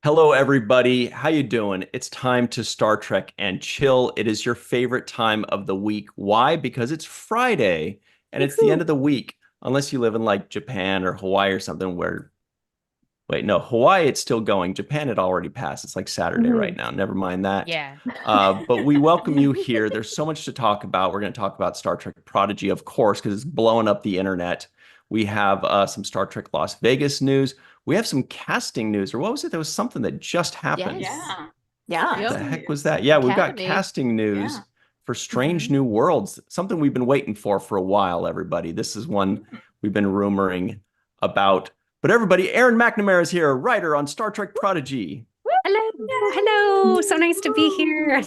Hello, everybody. How you doing? It's time to Star Trek and chill. It is your favorite time of the week. Why? Because it's Friday and it's the end of the week. Unless you live in like Japan or Hawaii or something where, wait, no, Hawaii, it's still going. Japan, it already passed. It's like Saturday right now. Never mind that. Yeah. But we welcome you here. There's so much to talk about. We're going to talk about Star Trek Prodigy, of course, because it's blowing up the internet. We have some Star Trek Las Vegas news. We have some casting news, or what was it? There was something that just happened. Yes. Yeah. What the heck was that? Yeah, we've got Academy. casting news Yeah. for Strange New Worlds, something we've been waiting for a while, everybody. This is one we've been rumoring about. But everybody, ERIN McNAMARA is here, writer on Star Trek Prodigy. Hello. Hello. So nice to be here.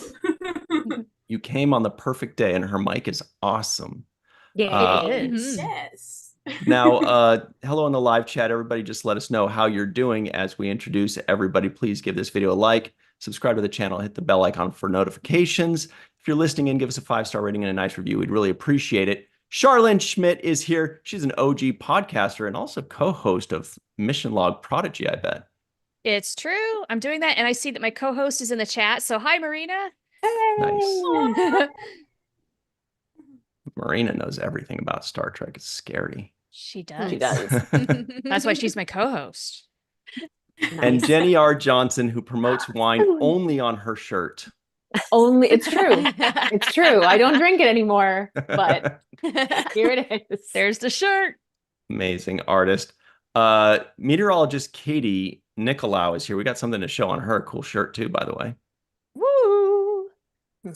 You came on the perfect day, and her mic is awesome. Yeah. It is. Yes. Now, hello in the live chat. Everybody, just let us know how you're doing as we introduce everybody. Please give this video a like, subscribe to the channel, hit the bell icon for notifications. If you're listening in, give us a 5-star rating and a nice review. We'd really appreciate it. Charlene Schmidt is here. She's an OG podcaster and also co-host of Mission Log Prodigy, I bet. It's true. I'm doing that. And I see that my co-host is in the chat. So hi, Marina. Nice. Marina knows everything about Star Trek. It's scary. She does. She does. That's why she's my co-host. And Jenny R. Johnson, who promotes wine only on her shirt. Only it's true. It's true. I don't drink it anymore, but here it is. There's the shirt. Amazing artist. Meteorologist Katie Nicolau is here. We got something to show on her. Cool shirt too, by the way. Woo!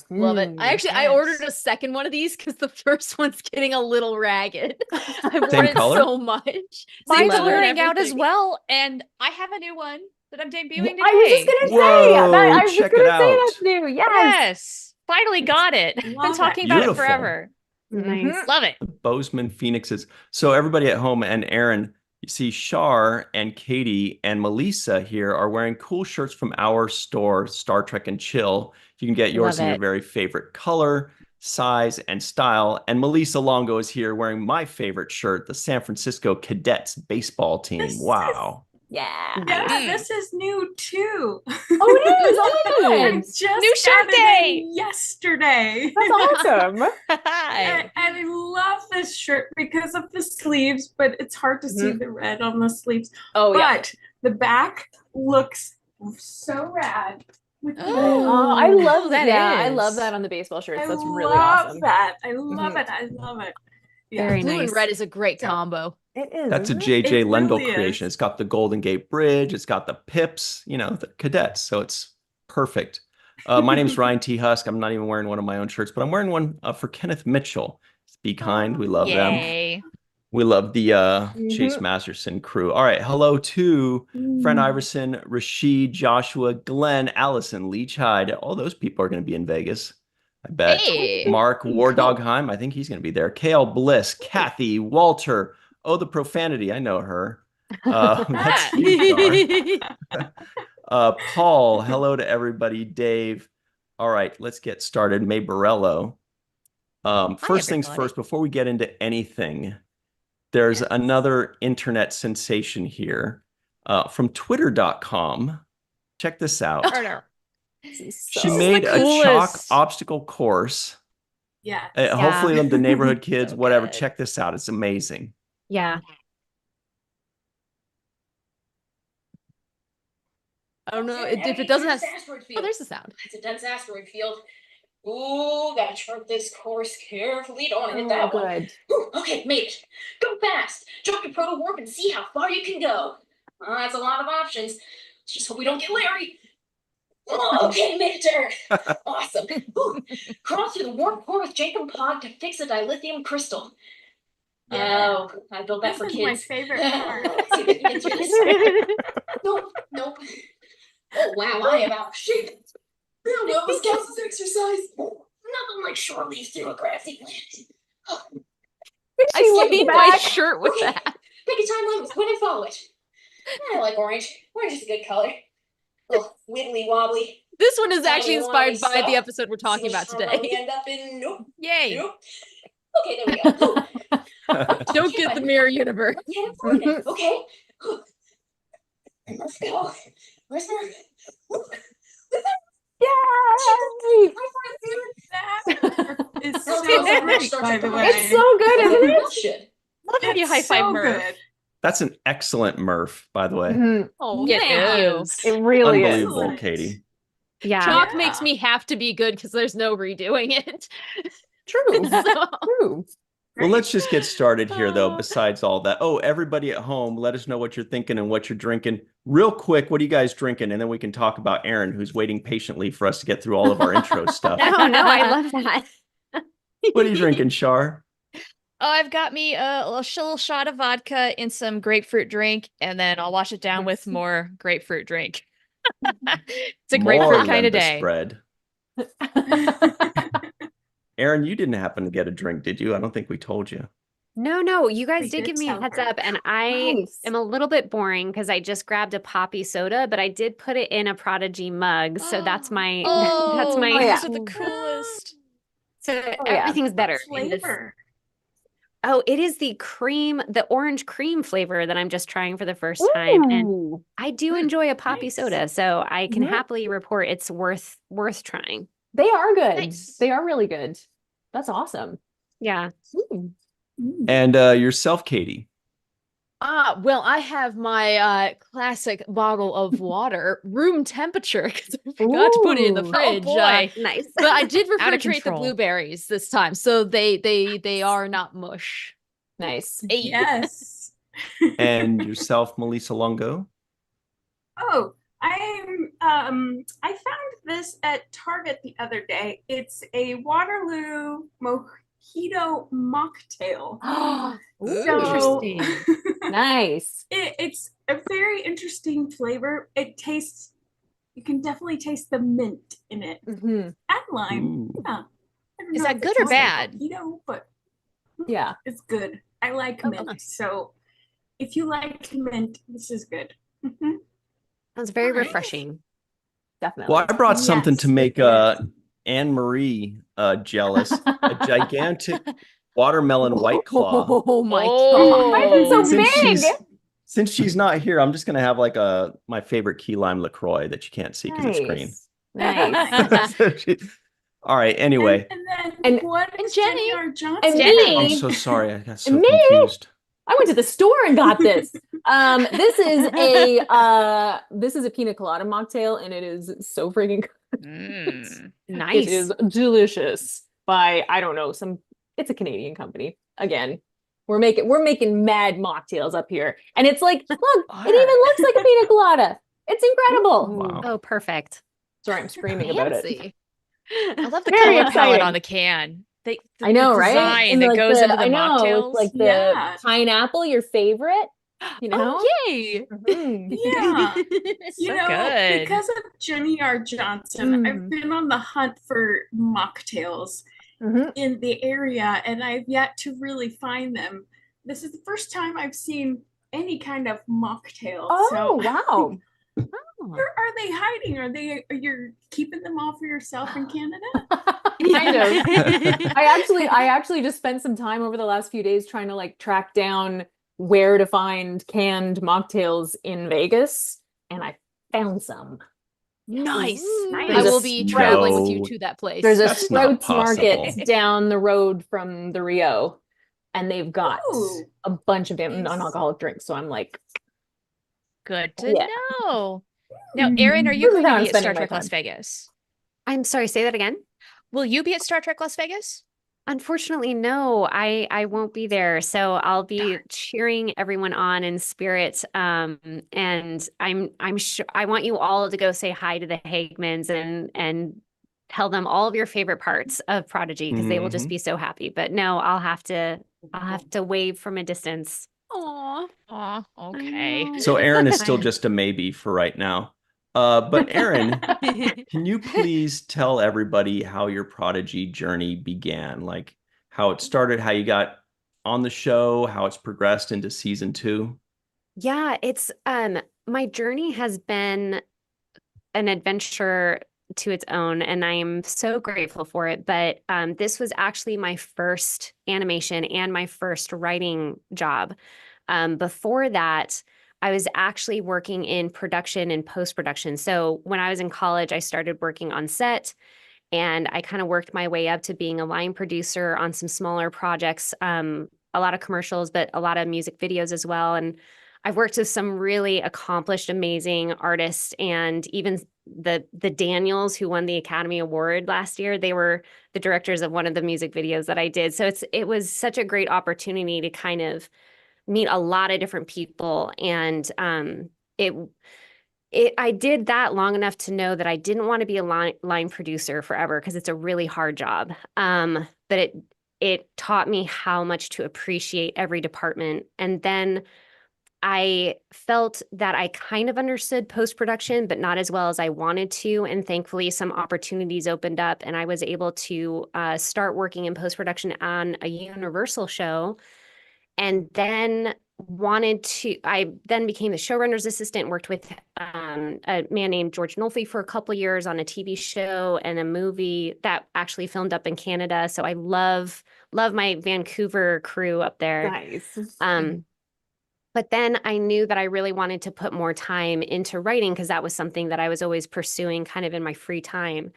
Love it. I ordered a second one of these because the first one's getting a little ragged. I've worn it color? so much. Mine's color and wearing out as everything. well. And I have a new one that I'm debuting today. I was just gonna say Whoa, that. I was check just gonna it say out. that's new. Yes. Yes. Finally got it. I've been Love talking it. about it Beautiful. forever. Nice. Love it. Bozeman Phoenixes. So everybody at home and ERIN, you see Shar and Katie and Melissa here are wearing cool shirts from our store, Star Trek and Chill. You can get yours Love in your it. very favorite color, size, and style. And Melissa Longo is here wearing my favorite shirt, the San Francisco Cadets baseball team. This Wow. Yeah. Yeah, this is new too. Oh, it is. Oh my I God. just New shirt got it day. in yesterday. That's awesome. Hi. And I love this shirt because of the sleeves, but it's hard to see the red on the sleeves. Oh yeah. But the back looks so rad. With the Oh, I love that. that. I is. love that on the baseball shirts. I That's really love awesome. that. I love it. I love it. Yeah. Very Blue nice. and red is a great combo. It is. That's a isn't it? JJ It Lendl really creation. is. It's got the Golden Gate Bridge. It's got the pips, you know, the cadets. So it's perfect. My name's Ryan T. Husk. I'm not even wearing one of my own shirts, but I'm wearing one for Kenneth Mitchell. Be kind. We love them. Yay. We love the Chase Masterson crew. All right. Hello to Fred Iverson, Rashid, Joshua, Glenn, Allison, Leach Hyde. All those people are going to be in Vegas, I bet. Hey. Mark Wardogheim, I think he's going to be there. Kale Bliss, Kathy, Walter. Oh, the profanity. I know her. That's you, Dar. Paul, hello to everybody. Dave. All right, let's get started. May Borello. First things everybody. first, before we get into anything, there's another internet sensation here from twitter.com. Check this out. She made a chalk coolest. obstacle course. Yeah. Hopefully the neighborhood kids, So whatever, good. check this out. It's amazing. Yeah. I don't know if Heading it doesn't towards have. the asteroid Oh, field. there's the sound. It's a dense asteroid field. Ooh, gotta chart this course carefully. Don't want to hit Oh, that one. good. Ooh, okay, made it. Go fast. Jump your proto warp and see how far you can go. That's a lot of options. Let's just hope we don't get Larry. Oh, okay, made it to Earth. Awesome. Ooh, cross through the warp core with Jacob Pog to fix a dilithium crystal. Yeah. Oh, I built that This for is kids. my favorite part. Let's see if we can get through this. Nope, nope. Oh wow, I am out of shape. I don't know if this counts as exercise. Nothing like shore leaves through a grassy planet. I She stained went my back. shirt with Okay. that. Pick a timeline with when and follow it. I like orange. Orange is a good color. Little wibbly wobbly. This one is actually Tiny inspired lolly by the stuff. episode we're talking See about which timeline we today. end up in. Nope. Yay. Nope. Okay, there we go. Don't get the mirror universe. Yeah, important. Okay. Let's go. Where's my? Yay! That is so Okay. great, by the way. It's so good, isn't it? Should. Love how you It's high five so Murph. good. That's an excellent Murph, by the way. Mhm. Oh, It thank you. is. It really is. Unbelievable, Excellent. Katie. Yeah. Chalk makes Yeah. me have to be good because there's no redoing it. True. So- True. Well, let's just get started here, though. Uh. Besides all that, oh, everybody at home, let us know what you're thinking and what you're drinking. Real quick, what are you guys drinking? And then we can talk about Erin, who's waiting patiently for us to get through all of our intro stuff. No, I love that. What are you drinking, Shar? Oh, I've got me a little shot of vodka in some grapefruit drink, and then I'll wash it down with more grapefruit drink. It's a grapefruit More kind of than the day. spread. Erin, you didn't happen to get a drink, did you? I don't think we told you. No, you guys We did did give me a tell heads her. up, and I Nice. am a little bit boring because I just grabbed a poppy soda, but I did put it in a Prodigy mug, so that's my that's Oh, my yeah. those are the coolest. so yeah. everything's better What in this. flavor? Oh, it is the orange cream flavor that I'm just trying for the first time, and Ooh. I do enjoy a poppy Nice. soda, so I can Mhm. happily report it's worth trying. They are good. Nice. They are really good. That's awesome. Yeah. Ooh. Mm. And yourself, Katie. Well, I have my classic bottle of water, room temperature, because I forgot to put it in the Ooh. fridge. Oh boy. Nice. But I did Out of refrigerate the control. blueberries this time, so they are not mush. Nice. Hey. Yes. And yourself, Melissa Longo. Oh, I found this at Target the other day. It's a Waterloo mojito mocktail. Ooh, So- interesting. Nice. It's a very interesting flavor. It tastes, you can definitely taste the mint in it hmm and lime. Ooh. Yeah. I don't Is know that if good it's or also bad? mojito, but Yeah. it's good. I like Oh, mint. nice. So if you like mint, this is good. Mhm. Sounds very All right. refreshing. Definitely. Well, I brought something to Yes, make it is. Anne Marie jealous. A gigantic watermelon white claw. Oh my Oh. god. Why is it so big? Since she's not here, I'm just gonna have like my favorite key lime LaCroix that you can't see because it's green. Nice. All right. Anyway, And then And- what and is Jenny. Jenny R. Johnson? And Jenny. I'm me. so sorry. I got so Me? confused. I went to the store and got this. This is a pina colada mocktail, and it is so freaking good. Mm. Nice. It is delicious. By I don't know it's a Canadian company. Again, we're making mad mocktails up here, and it's like, look, it even looks like a pina colada. It's incredible. Wow. Oh, perfect. Sorry, I'm screaming about it. Fancy. I love the Very color palette exciting. on the can. The I know, right? design And that like goes into the I know, mocktails. it's like the Yeah. pineapple, your favorite. You know? Oh, yay! Mhm. Yeah. You So know, good. because of Jenny R. Johnson, I've Mm. been on the hunt for mocktails Mhm. in the area, and I've yet to really find them. This is the first time I've seen any kind of mocktail. Oh so wow. where are they hiding? You're keeping them all for yourself in Canada? Kind of. I actually just spent some time over the last few days trying to like track down where to find canned mocktails in Vegas, and I found some. Nice. Nice. I will There's be a traveling with you No. to that place. There's a That's not Sprouts Market possible. down the road from the Rio, and they've got Ooh. a bunch of damn Nice. non-alcoholic drinks. So I'm like, Good to Yeah. know. Now, Erin, are you This is going to how I'm be at Star spending my Trek Las time. Vegas? I'm sorry, say that again. Will you be at Star Trek Las Vegas? Unfortunately, no, I won't be there. So I'll be Darn. cheering everyone on in spirit. And I'm sure I want you all to go say hi to the Hagmans and tell them all of your favorite parts of Prodigy because they will just Mhm. be so happy. But no, I'll have to wave from a distance. Aw. Aw, okay. know. So Erin is still I- just a maybe for right now. But Erin, can you please tell everybody how your Prodigy journey began? Like how it started, how you got on the show, how it's progressed into season 2? Yeah, it's my journey has been an adventure to its own, and I am so grateful for it. But this was actually my first animation and my first writing job. Before that, I was actually working in production and post-production. So when I was in college, I started working on set, and I kind of worked my way up to being a line producer on some smaller projects, a lot of commercials, but a lot of music videos as well. And I've worked with some really accomplished, amazing artists, and even the Daniels, who won the Academy Award last year, they were the directors of one of the music videos that I did. So it was such a great opportunity to kind of meet a lot of different people. And I did that long enough to know that I didn't want to be a line producer forever, because it's a really hard job. But it taught me how much to appreciate every department. And then I felt that I kind of understood post-production, but not as well as I wanted to. And thankfully, some opportunities opened up, and I was able to start working in post-production on a Universal show. And then I then became the showrunner's assistant, worked with a man named George Nolfi for a couple years on a TV show and a movie that actually filmed up in Canada. So I love my Vancouver crew up there. Nice. But then I knew that I really wanted to put more time into writing, because that was something that I was always pursuing kind of in my free time.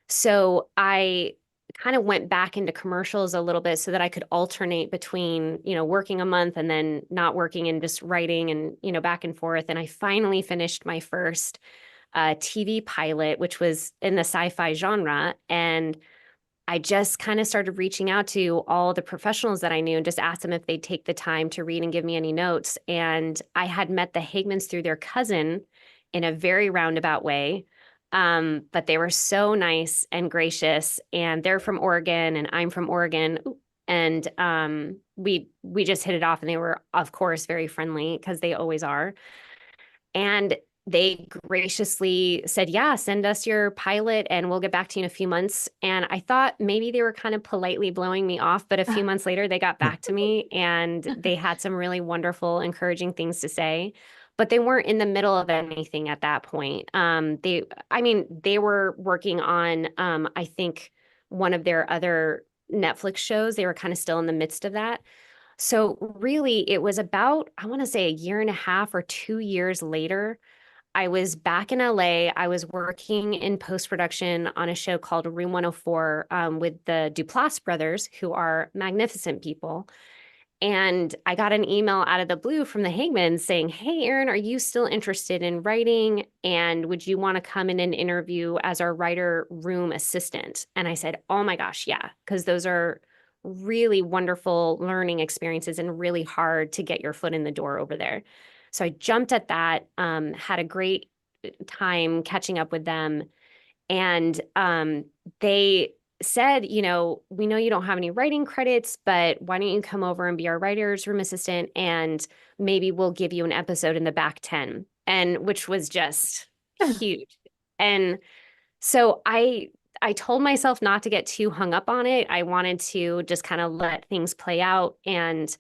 So I kind of went back into commercials a little bit so that I could alternate between, working a month and then not working and just writing and, back and forth. And I finally finished my first TV pilot, which was in the sci-fi genre. And I just kind of started reaching out to all the professionals that I knew and just asked them if they'd take the time to read and give me any notes. And I had met the Hagmans through their cousin in a very roundabout way. But they were so nice and gracious, and they're from Oregon and I'm from Oregon. And we just hit it off, and they were, of course, very friendly, because they always are. And they graciously said, yeah, send us your pilot and we'll get back to you in a few months. And I thought maybe they were kind of politely blowing me off, but a few months later, they got back to me, and they had some really wonderful, encouraging things to say. But they weren't in the middle of anything at that point. They were working on, I think, one of their other Netflix shows. They were kind of still in the midst of that. So really, it was about, I want to say, a year and a half or 2 years later, I was back in LA. I was working in post-production on a show called Room 104 with the Duplass brothers, who are magnificent people. And I got an email out of the blue from the Hagmans saying, hey, Erin, are you still interested in writing? And would you want to come in and interview as our writer room assistant? And I said, oh my gosh, yeah, because those are really wonderful learning experiences and really hard to get your foot in the door over there. So I jumped at that, had a great time catching up with them. And they said, we know you don't have any writing credits, but why don't you come over and be our writer's room assistant, and maybe we'll give you an episode in the back 10, and which was just huge. And so I told myself not to get too hung up on it. I wanted to just kind of let things play out. And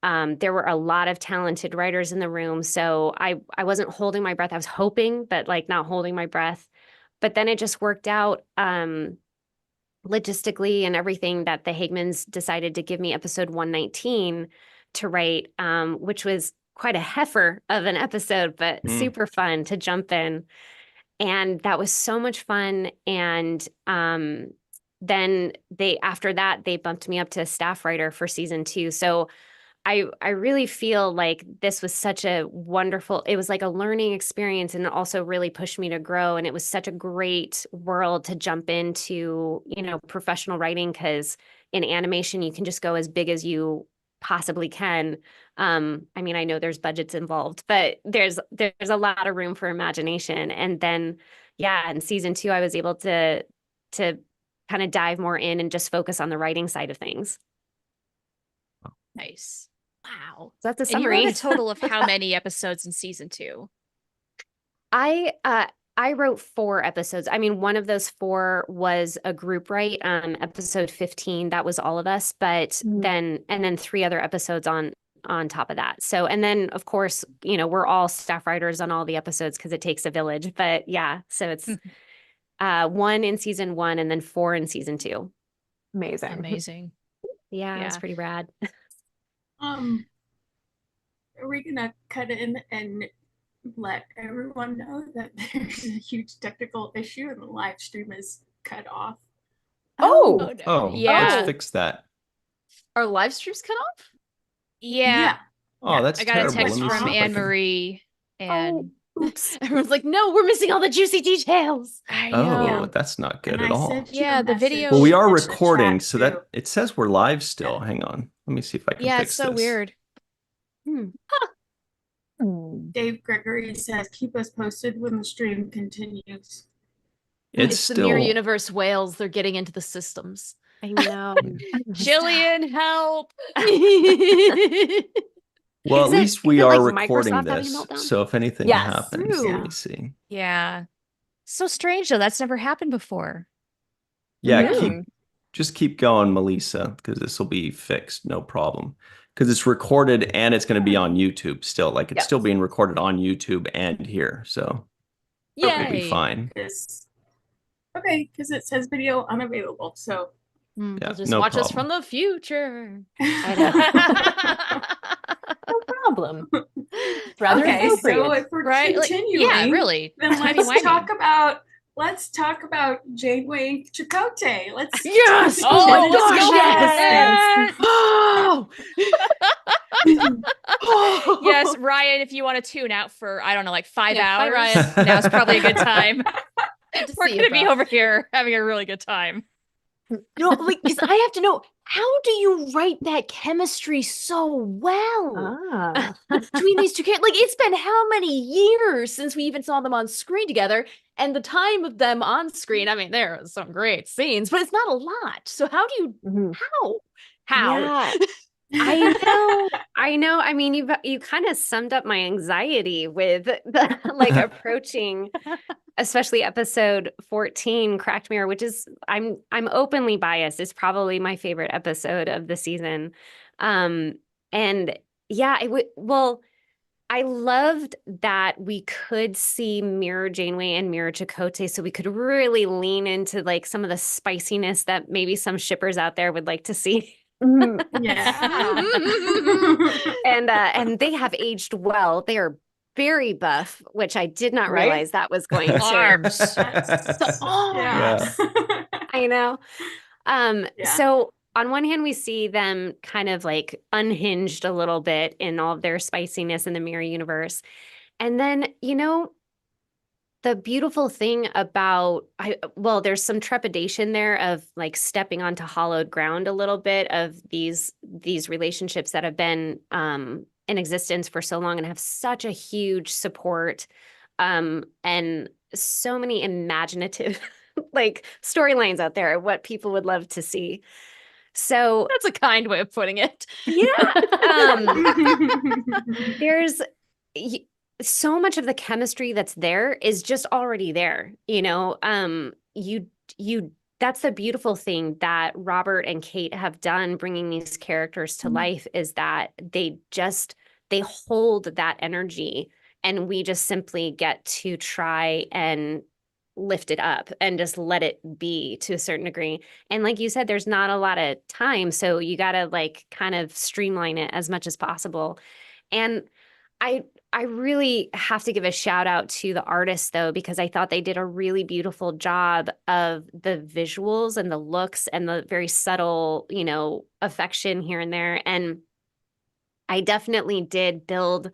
there were a lot of talented writers in the room. So I wasn't holding my breath. I was hoping, but not holding my breath. But then it just worked out logistically and everything, that the Hagmans decided to give me episode 119 to write, which was quite a heifer of an episode, but super fun to jump in. And that was so much fun. And then after that, they bumped me up to staff writer for season 2. So I really feel like this was such a wonderful, it was like a learning experience, and it also really pushed me to grow. And it was such a great world to jump into, professional writing, because in animation, you can just go as big as you possibly can. I know there's budgets involved, but there's a lot of room for imagination. And then, in season 2, I was able to kind of dive more in and just focus on the writing side of things. Nice. Wow. So that's a And you summary. wrote a total of how many episodes in season 2? I wrote 4 episodes. One of those 4 was a group write. Episode 15, that was all of us, but then 3 other episodes on top of that. So, and then of course, we're all staff writers on all the episodes, because it takes a village. But yeah, so it's 1 in season 1 and then 4 in season 2. Amazing. Amazing. Yeah, it's pretty rad. are we gonna cut in and let everyone know that there's a huge technical issue and the live stream is cut off? Oh, no. Oh, let's Yeah. fix that. Our live streams cut off? Yeah. Oh, that's I got a terrible. text Let me from see if I Anne can- Marie and oops. Everyone's like, no, we're missing all the juicy details. I Oh, know. that's not good And at I all. sent you a Yeah, the message video- Well, we are in the recording, chat, so too. that it says we're live still. Hang on. Let me see if I can Yeah, fix it's so this. weird. Dave Gregory says, keep us posted when the stream continues. It's the Mirror still Universe whales. They're getting into the systems. I know. Jillian, help. well, at Is it- least is we it are like recording Microsoft having a this. meltdown? So if anything Yes. happens, True. let me see. Yeah. So strange though. That's never happened before. Yeah, Mhm. just keep going, Melissa, because this will be fixed, no problem. Because it's recorded and it's going to be on YouTube still. Like it's Yes. still being recorded on YouTube and here, so it'll be Yay. fine. Okay, because it says video unavailable. So Yeah, They'll just no watch us problem. from the future. No problem. It's rather okay, so appropriate. if we're Right? Like, continuing, yeah, really. then Timey-wimey. let's talk about Janeway and Chakotay. Let's Yes! talk Oh, about let's go yes. Oh! Yes, Ryan, if you want to tune out for, I don't know, like 5 Yeah, bye, hours, Ryan. now's probably a good time. Good to We're see going you, to be bro. over here having a really good time. No, like, 'cause I have to know, how do you write that chemistry so well? Ah. Between these two characters, like it's been how many years since we even saw them on screen together, and the time of them on screen, I mean, there are some great scenes, but it's not a lot. So how do you Mhm. how Yeah. I know. I know. I mean, you kind of summed up my anxiety with the like approaching, especially episode 14, Cracked Mirror, which is I'm openly biased. It's probably my favorite episode of the season. And yeah, I loved that we could see Mirror Janeway and Mirror Chakotay, so we could really lean into like some of the spiciness that maybe some shippers out there would like to see. Mhm. Yeah. And they have aged well. They are very buff, which I did not Right? realize that was going to. Arms. Yeah. I know. Yeah. So on one hand, we see them kind of like unhinged a little bit in all of their spiciness in the Mirror Universe. And then, the beautiful thing about there's some trepidation there of like stepping onto hollowed ground a little bit of these relationships that have been in existence for so long and have such a huge support and so many imaginative like storylines out there, what people would love to see. So That's a kind way of putting it. there's so much of the chemistry that's there is just already there, that's the beautiful thing that Robert and Kate have done bringing these characters to life is that they hold that energy and we just simply get to try and lift it up and just let it be to a certain degree. And like you said, there's not a lot of time, so you got to like kind of streamline it as much as possible. And I really have to give a shout out to the artists though, because I thought they did a really beautiful job of the visuals and the looks and the very subtle, affection here and there. And I definitely did build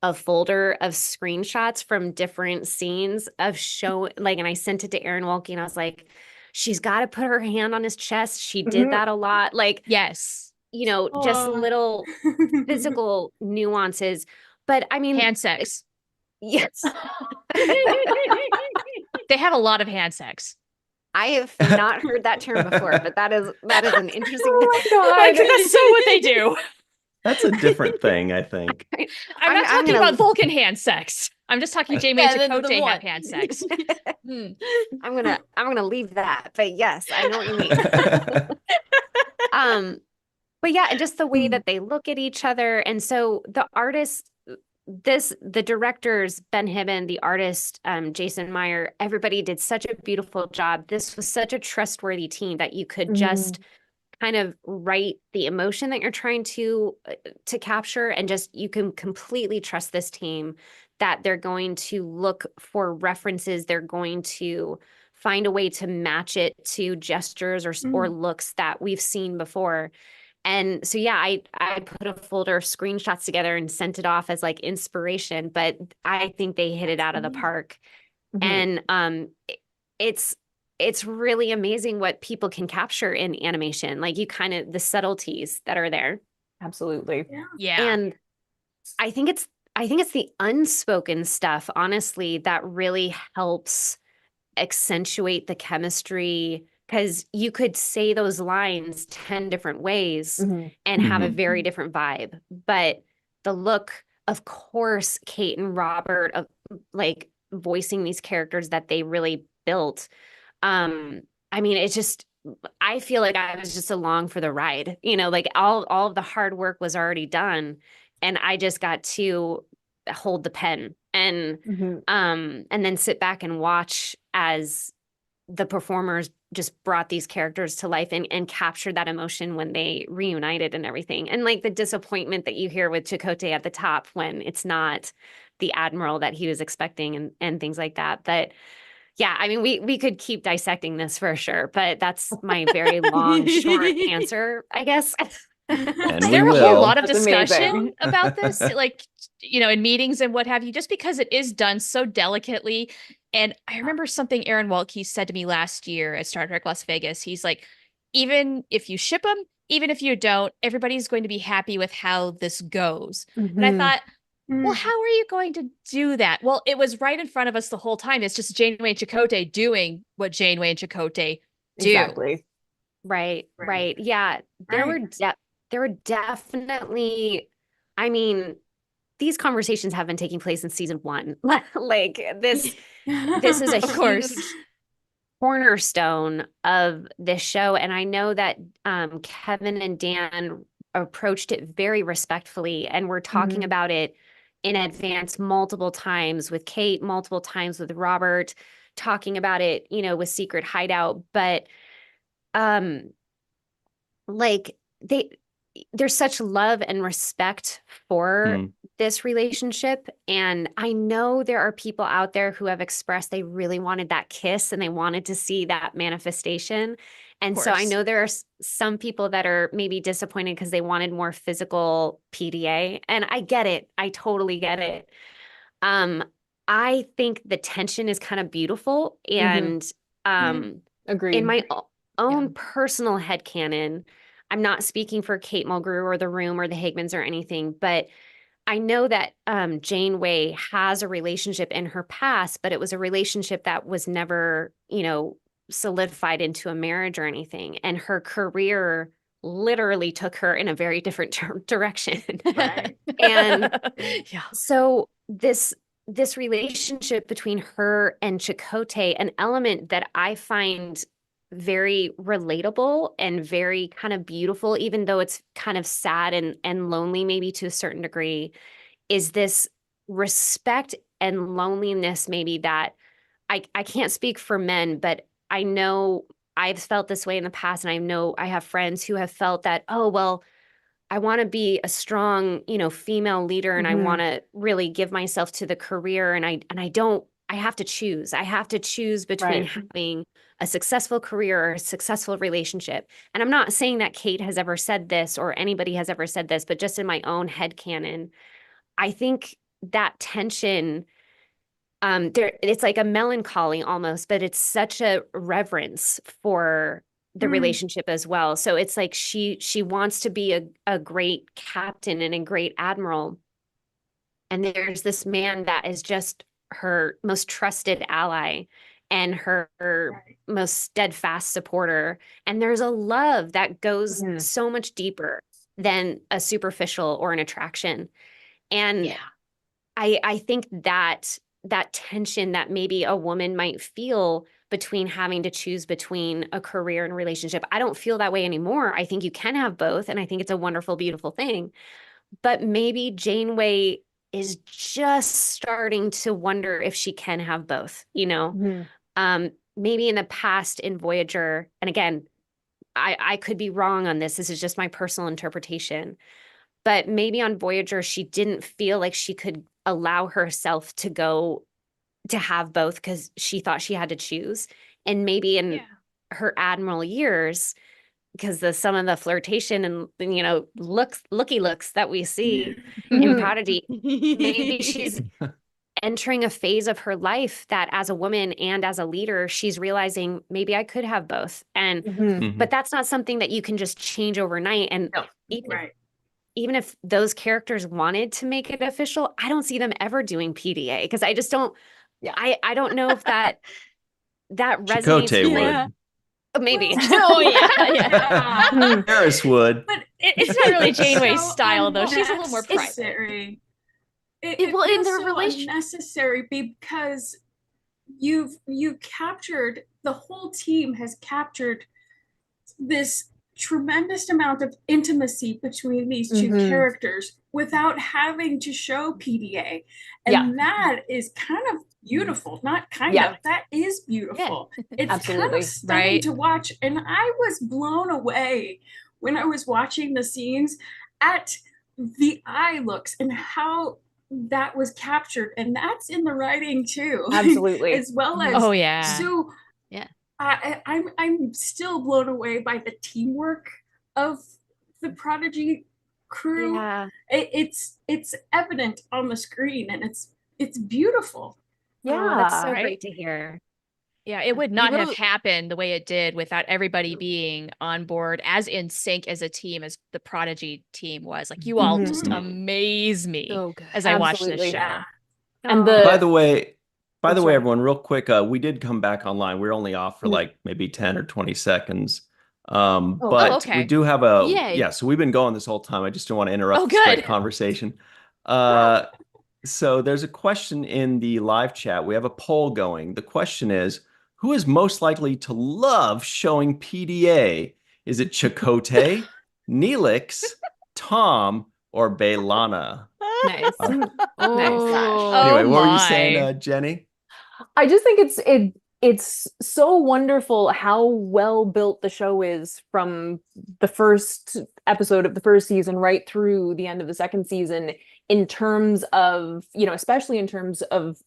a folder of screenshots from different scenes of and I sent it to Erin Walke and I was like, she's got to put her hand on his chest. She did that a lot. Like, Yes. just little physical nuances. But I mean, Hand sex. yes, They have a lot of hand sex. I have not heard that term before, but that is an interesting. I think that's so what they do. That's a different thing, I think. I'm not talking about Vulcan hand sex. I'm just talking Jamie and Yeah, the Chakotay one. have hand sex. I'm gonna leave that, but yes, I know what you mean. But yeah, and just the way that they look at each other, and so the artists, the directors, Ben Hibben, the artist, Jason Meyer, everybody did such a beautiful job. This was such a trustworthy team that you could just kind of write the emotion that you're trying to capture, and just you can completely trust this team that they're going to look for references, they're going to find a way to match it to gestures or looks that we've seen before. And so, yeah, I put a folder of screenshots together and sent it off as like inspiration, but I think they hit it out of the park. And it's really amazing what people can capture in animation. Like you kind of, the subtleties that are there. Absolutely. Yeah. And I think it's the unspoken stuff, honestly, that really helps accentuate the chemistry, because you could say those lines 10 different ways and have a very different vibe. But the look, of course, Kate and Robert of like voicing these characters that they really built. I mean, it's just, I feel like I was just along for the ride, you know, like all of the hard work was already done, and I just got to hold the pen and then sit back and watch as the performers just brought these characters to life and captured that emotion when they reunited and everything. And like the disappointment that you hear with Chakotay at the top when it's not the admiral that he was expecting and things like that. But yeah, I mean, we could keep dissecting this for sure, but that's my very long, short answer, I guess. And There we were a whole will. lot of That's amazing. discussion about this, like, you know, in meetings and what have you, just because it is done so delicately. And I remember something Aaron Waltke said to me last year at Star Trek Las Vegas. He's like, even if you ship them, even if you don't, everybody's going to be happy with how this goes. And I thought, well, how are you going to do that? Well, it was right in front of us the whole time. It's just Janeway and Chakotay doing what Janeway and Chakotay do. Exactly. Right. Yeah. There were definitely, I mean, these conversations have been taking place in season 1. Like this is a Of course. huge cornerstone of this show. And I know that Kevin and Dan approached it very respectfully, and we're talking about it in advance multiple times with Kate, multiple times with Robert, talking about it, you know, with Secret Hideout. But like there's such love and respect for this relationship. And I know there are people out there who have expressed they really wanted that kiss and they wanted to see that manifestation. And so I know there are some people that are maybe disappointed because they wanted more physical PDA. And I get it. I totally get it. I think the tension is kind of beautiful. And Agreed. in my own personal headcanon, I'm not speaking for Kate Mulgrew or The Room or the Higmans or anything, but I know that Janeway has a relationship in her past, but it was a relationship that was never, you know, solidified into a marriage or anything. And her career literally took her in a very different direction. Right. And Yeah. so this relationship between her and Chakotay, an element that I find very relatable and very kind of beautiful, even though it's kind of sad and lonely, maybe to a certain degree, is this respect and loneliness, maybe that I can't speak for men, but I know I've felt this way in the past. And I know I have friends who have felt that, oh, well, I want to be a strong, you know, female leader, and I want to really give myself to the career. And I have to choose. I have to choose between having a successful career or a successful relationship. And I'm not saying that Kate has ever said this or anybody has ever said this, but just in my own headcanon, I think that tension, it's like a melancholy almost, but it's such a reverence for the relationship as well. So it's like she wants to be a great captain and a great admiral. And there's this man that is just her most trusted ally and her most steadfast supporter. And there's a love that goes so much deeper than a superficial or an attraction. And I think that tension that maybe a woman might feel between having to choose between a career and a relationship, I don't feel that way anymore. I think you can have both. And I think it's a wonderful, beautiful thing. But maybe Janeway is just starting to wonder if she can have both, you know? Maybe in the past in Voyager, and again, I could be wrong on this. This is just my personal interpretation. But maybe on Voyager, she didn't feel like she could allow herself to go to have both because she thought she had to choose. And maybe in her Admiral years, because some of the flirtation and looks that we see in Prodigy, maybe she's entering a phase of her life that as a woman and as a leader, she's realizing maybe I could have both. And but that's not something that you can just change overnight. And even if those characters wanted to make it official, I don't see them ever doing PDA because I just don't. I don't know if that resonates. Chakotay would. Maybe. Harris would. But it's not really Janeway's style, though. She's a little more private. Necessary. It well, in feels their so relation- unnecessary because you captured, the whole team has captured this tremendous amount of intimacy between these two characters without having to show PDA. And that is kind of beautiful. Not kind of, that is beautiful. It's kind of stunning to watch. And I was blown away when I was watching the scenes at the eye looks and how that was captured. And that's in the writing too. Absolutely. As well as so I'm still blown away by the teamwork of the Prodigy crew. It's evident on the screen and it's beautiful. That's so great to hear. Yeah, it would not have happened the way it did without everybody being on board as in sync as a team as the Prodigy team was. Like you all just amaze me as I watch this show. And by the way, everyone, real quick, we did come back online. We were only off for like maybe 10 or 20 seconds. But we do have so we've been going this whole time. I just don't want to interrupt this great conversation. So there's a question in the live chat. We have a poll going. The question is, who is most likely to love showing PDA? Is it Chakotay, Neelix, Tom, or Bailana? Nice. Anyway, what were you saying, Jenny? I just think it's so wonderful how well built the show is from the first episode of the first season right through the end of the second season in terms of, especially in terms of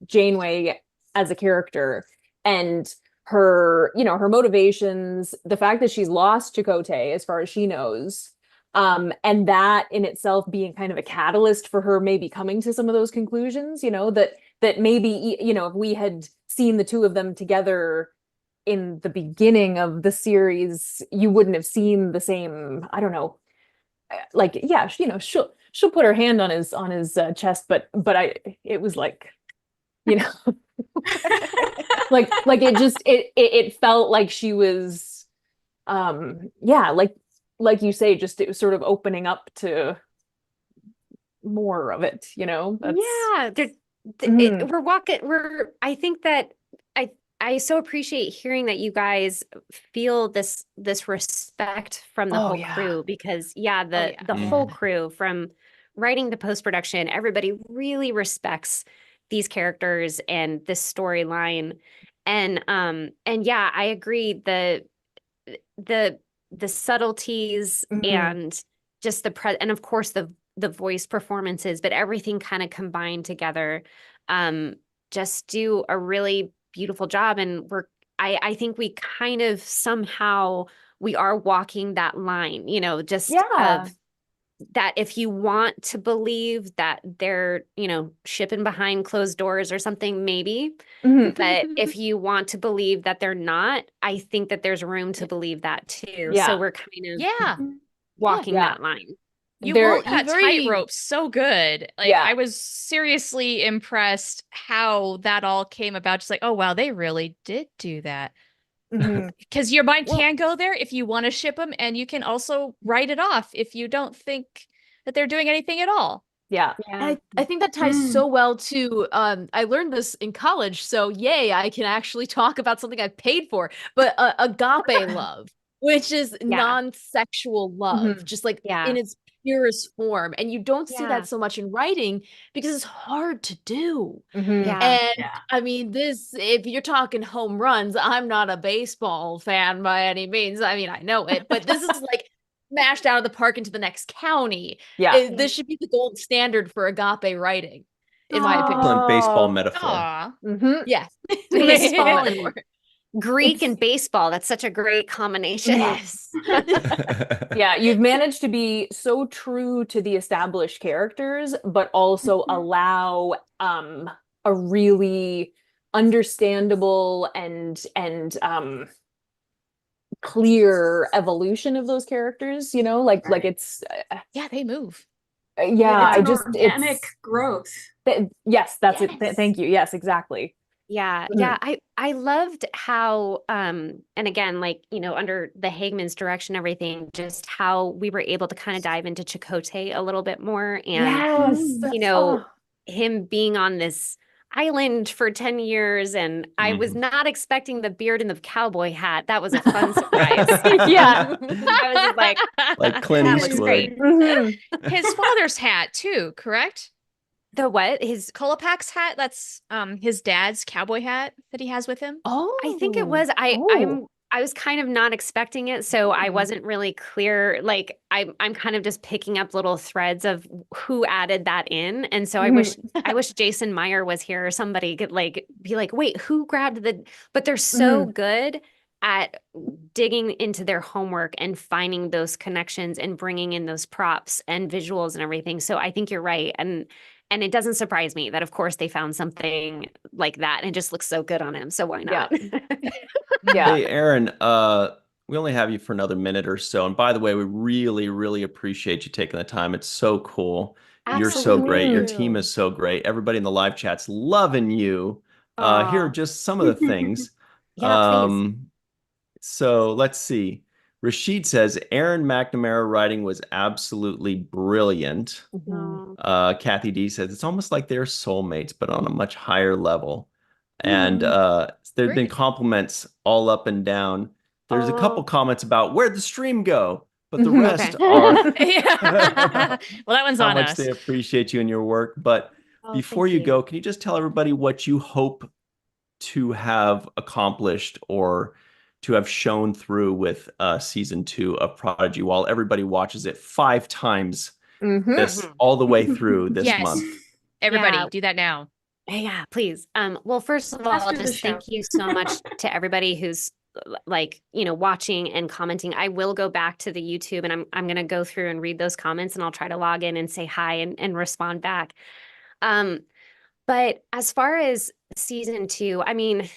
Janeway as a character and her, her motivations, the fact that she's lost Chakotay as far as she knows, and that in itself being kind of a catalyst for her maybe coming to some of those conclusions, that maybe, if we had seen the two of them together in the beginning of the series, you wouldn't have seen the same, I don't know, like, she'll put her hand on his chest, but it was like, like it felt like she was, like you say, just it was sort of opening up to more of it, I think that I so appreciate hearing that you guys feel this respect from the whole crew because the whole crew from writing to post-production, everybody really respects these characters and this storyline. And I agree, the subtleties and just and of course the voice performances, but everything kind of combined together just do a really beautiful job. And I think we kind of somehow we are walking that line, of that if you want to believe that they're, shipping behind closed doors or something, maybe, but if you want to believe that they're not, I think that there's room to believe that too. So we're kind of walking that line. You walk that tightrope so good. Like I was seriously impressed how that all came about. Just like, oh wow, they really did do that. Because your mind can go there if you want to ship them, and you can also write it off if you don't think that they're doing anything at all. I think that ties so well to I learned this in college, so yay, I can actually talk about something I paid for, but agape love, which is non-sexual love, just like in its purest form. And you don't see Yeah. that so much in writing because it's hard to do. Yeah. And Yeah. I mean, this, if you're talking home runs, I'm not a baseball fan by any means. I mean, I know it, but this is like smashed out of the park into the next county. Yeah. This should be the gold standard for agape writing, in my opinion. Excellent baseball Oh. metaphor. Aw. Mhm. Yes. Baseball and Metaphor. Greek It's- and baseball. That's such a great combination. Yes. Yeah, you've managed to be so true to the established characters, but also allow a really understandable and clear evolution of those characters, you know, like Right. it's Yeah, they move. yeah, It's I an just organic it's growth. yes, that's it. Yes. Thank you. Yes, exactly. Yeah, Mhm. yeah. I loved how and again, like, you know, under the Hagman's direction, everything, just how we were able to kind of dive into Chakotay a little bit more and Yes. you know, him being on this island for 10 years and I was Mhm. not expecting the beard and the cowboy hat. That was a fun surprise. Yeah. I was just like, Like Clint that looks Eastwood. great. Mhm. His father's hat too, correct? The what? His Kolopak's hat, that's his dad's cowboy hat that he has with him. Oh, I think it was I was kind of not expecting it, so I wasn't really clear. Like I'm kind of just picking up little threads of who added that in. And so I wish Jason Meyer was here or somebody could like be like, wait, who grabbed the but they're so good at digging into their homework and finding those connections and bringing in those props and visuals and everything. So I think you're right. And it doesn't surprise me that, of course, they found something like that and it just looks so good on him. So why not? Yeah. Hey, Aaron, we only have you for another minute or so. And by the way, we really, really appreciate you taking the time. It's so cool. You're so great. Your team is so great. Everybody in the live chat's loving you. Here are Aw. just some of the things. Yeah, please. So let's see. Rashid says Erin McNamara writing was absolutely brilliant. Aw. Kathy D says it's almost like they're soulmates, but on a much higher level. And there've been Great. compliments all up and down. There's a couple comments about where'd the stream go, but the rest Okay. are Yeah. Well, that one's how on much us. they appreciate you and your work. But Oh, before thank you you. go, can you just tell everybody what you hope to have accomplished or to have shown through with season 2 of Prodigy while everybody watches it 5 times this all the way through this Yes. month? Everybody, Yeah. do that now. Yeah, please. Well, first of all, After the just thank show. you so much to everybody who's like, you know, watching and commenting. I will go back to the YouTube and I'm gonna go through and read those comments and I'll try to log in and say hi and respond back. But as far as season 2, I mean,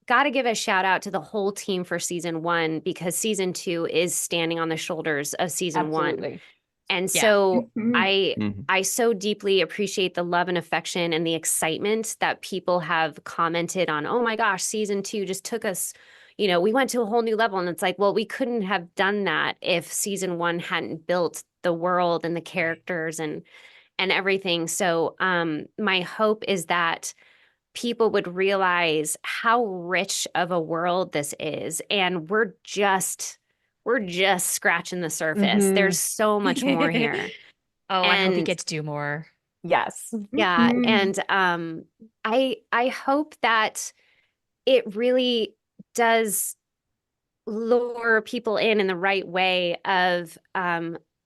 got to give a shout out to the whole team for season 1 because season 2 is standing on the shoulders of season 1. Absolutely. And Yeah. so Mhm. I so deeply appreciate the love and affection and the excitement that people have commented on, oh my gosh, season 2 just took us, you know, we went to a whole new level. And it's like, well, we couldn't have done that if season 1 hadn't built the world and the characters and everything. So my hope is that people would realize how rich of a world this is. And we're just scratching the surface. There's so much more here. Oh, I hope he And- gets to do more. Yes. Yeah. Mhm. And I hope that it really does lure people in the right way of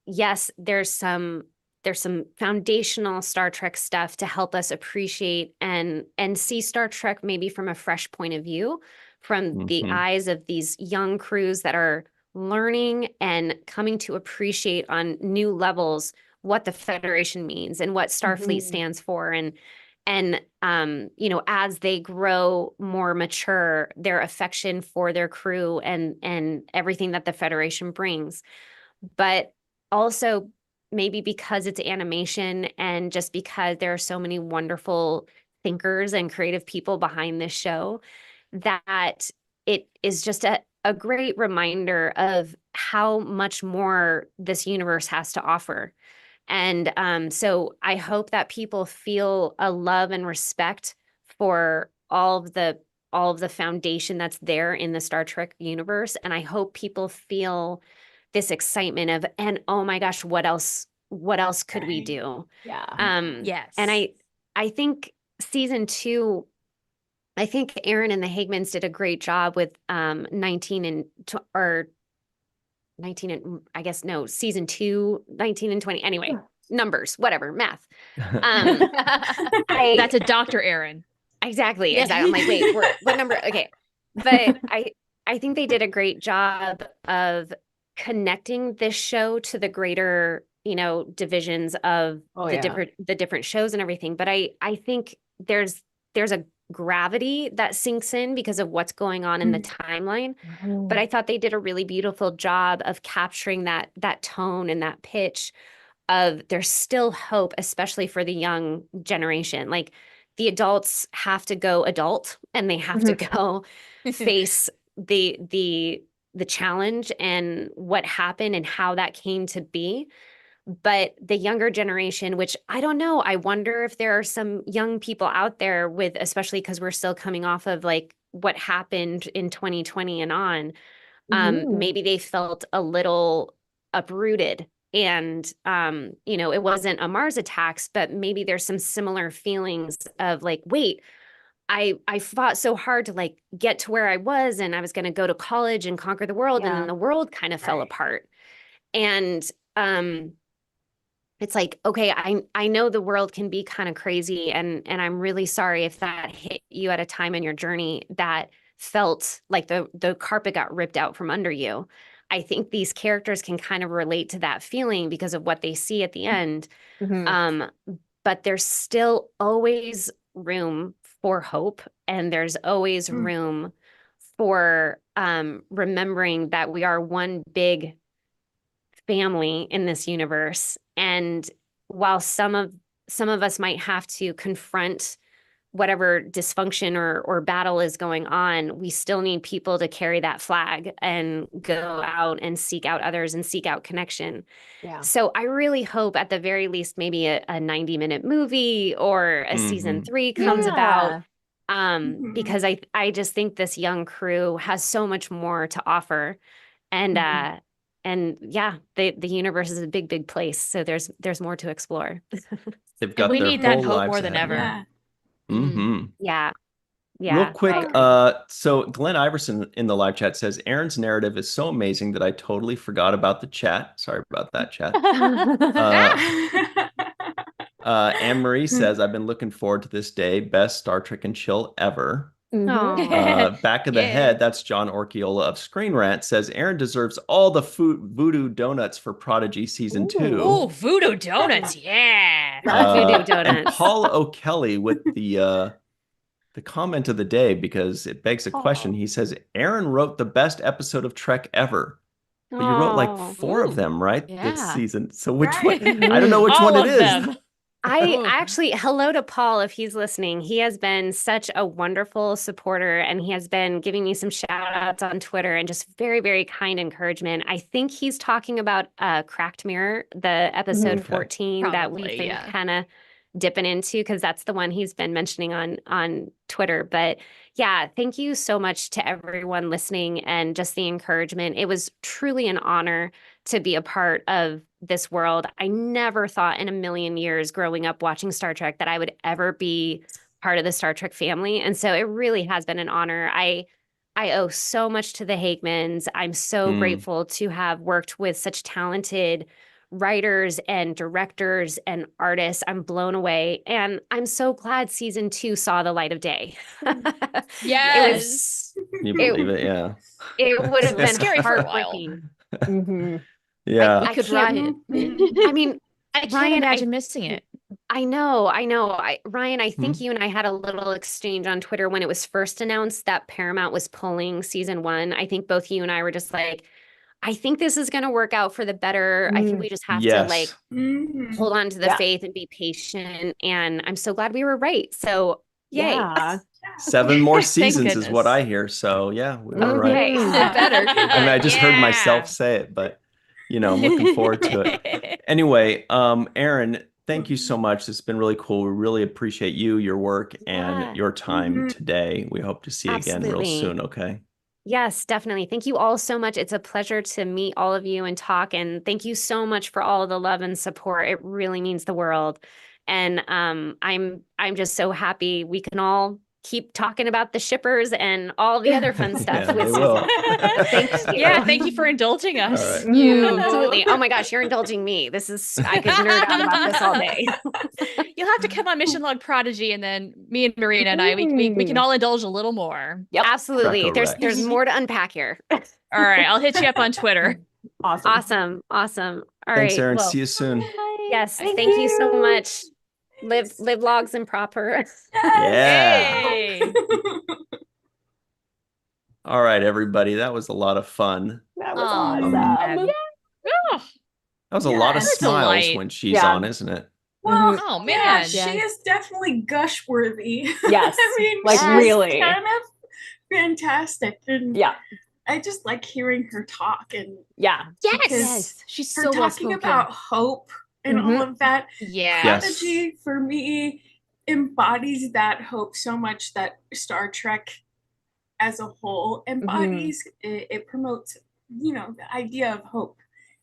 yes, there's some foundational Star Trek stuff to help us appreciate and see Star Trek maybe from a fresh point of view, from the Mhm. eyes of these young crews that are learning and coming to appreciate on new levels what the Federation means and what Starfleet stands for and you know, as they grow more mature, their affection for their crew and everything that the Federation brings. But also maybe because it's animation and just because there are so many wonderful thinkers and creative people behind this show, that it is just a great reminder of how much more this universe has to offer. And so I hope that people feel a love and respect for all of the foundation that's there in the Star Trek universe. And I hope people feel this excitement of, and oh my gosh, what else what else could we Right. do? Yeah. Yes. And I think season 2, I think Erin and the Hagmans did a great job with 19 and or 19 and I guess no, season 2, 19 and 20. Anyway, numbers, whatever, math. That's a Dr. Erin. Exactly. Yeah. I'm like, wait, what number? Okay. But I think they did a great job of connecting this show to the greater, divisions of the different shows and everything. But I think there's a gravity that sinks in because of what's going on in the timeline. But I thought they did a really beautiful job of capturing that tone and that pitch of there's still hope, especially for the young generation. Like the adults have to go adult and they have to go face the challenge and what happened and how that came to be. But the younger generation, which I don't know, I wonder if there are some young people out there with, especially because we're still coming off of like what happened in 2020 and on, maybe they felt a little uprooted. And, it wasn't a Mars attacks, but maybe there's some similar feelings of like, wait, I fought so hard to like get to where I was and I was going to go to college and conquer the world. And then the world kind of fell apart. And, it's like, okay, I know the world can be kind of crazy and I'm really sorry if that hit you at a time in your journey that felt like the carpet got ripped out from under you. I think these characters can kind of relate to that feeling because of what they see at the end. But there's still always room for hope and there's always room for remembering that we are one big family in this universe. And while some of us might have to confront whatever dysfunction or battle is going on, we still need people to carry that flag and go out and seek out others and seek out connection. Yeah. So I really hope at the very least, maybe a 90-minute movie or a season 3 comes about. Because I just think this young crew has so much more to offer. And yeah, the universe is a big, big place. So there's more to explore. They've got we their need that whole hope lives more than ahead of ever. them. Yeah. Yeah. Real quick, so Glenn Iverson in the live chat says, Erin's narrative is so amazing that I totally forgot about the chat. Sorry about that, chat. Anne-Marie says, I've been looking forward to this day. Best Star Trek and chill ever. Back of the head, that's John Orchiola of Screen Rant, says Erin deserves all the voodoo donuts for Prodigy season 2. Oh, voodoo donuts, yeah. Voodoo donuts. And Paul O'Kelly with the comment of the day, because it begs a question. He says, Erin wrote the best episode of Trek ever. But you wrote like 4 of them, right? This season. So which one? I don't know which one it is. Them. I actually, hello to Paul if he's listening. He has been such a wonderful supporter and he has been giving me some shout outs on Twitter and just very, very kind encouragement. I think he's talking about Cracked Mirror, the episode 14 that we've been kind of dipping into because that's the one he's been mentioning on Twitter. But yeah, thank you so much to everyone listening and just the encouragement. It was truly an honor to be a part of this world. I never thought in a million years growing up watching Star Trek that I would ever be part of the Star Trek family. And so it really has been an honor. I owe so much to the Hagmans. I'm so grateful to have worked with such talented writers and directors and artists. I'm blown away. And I'm so glad season 2 saw the light of day. Yes. You believe it? Yeah. It would have been scary for a while. heartbreaking. Yeah. I could riot. I mean, I can't Ryan, imagine missing it. I know. Ryan, I think you and I had a little exchange on Twitter when it was first announced that Paramount was pulling season 1. I think both you and I were just like, I think this is going to work out for the better. I think we just have to like hold on to the faith and be patient. And I'm so glad we were right. So yay. Yeah. 7 more seasons is what I hear. So yeah, we were right. Better. I mean, I just heard myself say it, but I'm looking forward to it. Anyway, Erin, thank you so much. It's been really cool. We really appreciate you, your work, and your time today. We hope to see you again real soon. Okay. Yes, definitely. Thank you all so much. It's a pleasure to meet all of you and talk. And thank you so much for all the love and support. It really means the world. And I'm just so happy we can all keep talking about the shippers and all the other fun stuff Yeah, with we Susan. will. Thank you. Yeah, thank you for indulging us. All right. Absolutely. Oh my gosh, you're indulging me. I could nerd out about this all day. You'll have to come on Mission Log Prodigy, and then me and Marina and I, we can all indulge a little more. Yep. Absolutely. Correct. There's more to unpack here. All right, I'll hit you up on Twitter. Awesome. Awesome. All Thanks, right. Erin. Well, See you soon. yes, thank you so much. Live logs and proper. Yeah. Hey. All right, everybody. That was a lot of fun. That was Oh, awesome. Oh, That was a lot of Yes. smiles Delight. when she's Yeah. on, isn't it? Well, oh yeah, man. she is definitely gush worthy. Yes, I mean, like, she's really. kind of fantastic, and Yeah. I just like hearing her talk and Yeah. because She's her so well talking spoken. about hope and Mhm. all of that. Yeah. Yes. Prodigy for me embodies that hope so much that Star Trek as a whole embodies. It promotes, the idea of hope.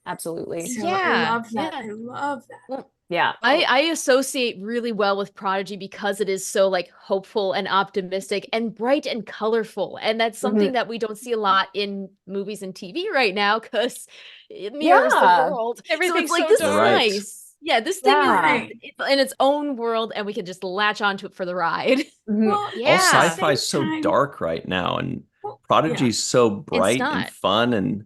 Absolutely. So Yeah. I love that. Yeah. I love that. Yeah. I associate really well with Prodigy because it is so like hopeful and optimistic and bright and colorful. And that's something that we don't see a lot in movies and TV right now because it mirrors Yeah. the world. Everything's so it's like, so this dark. is Right. nice. Yeah, this thing Yeah. is in its own world and we can just latch onto it for the ride. Mhm. Well, Yeah. All at the sci-fi is so same time- dark right now, and Well, Prodigy's so bright and not. fun and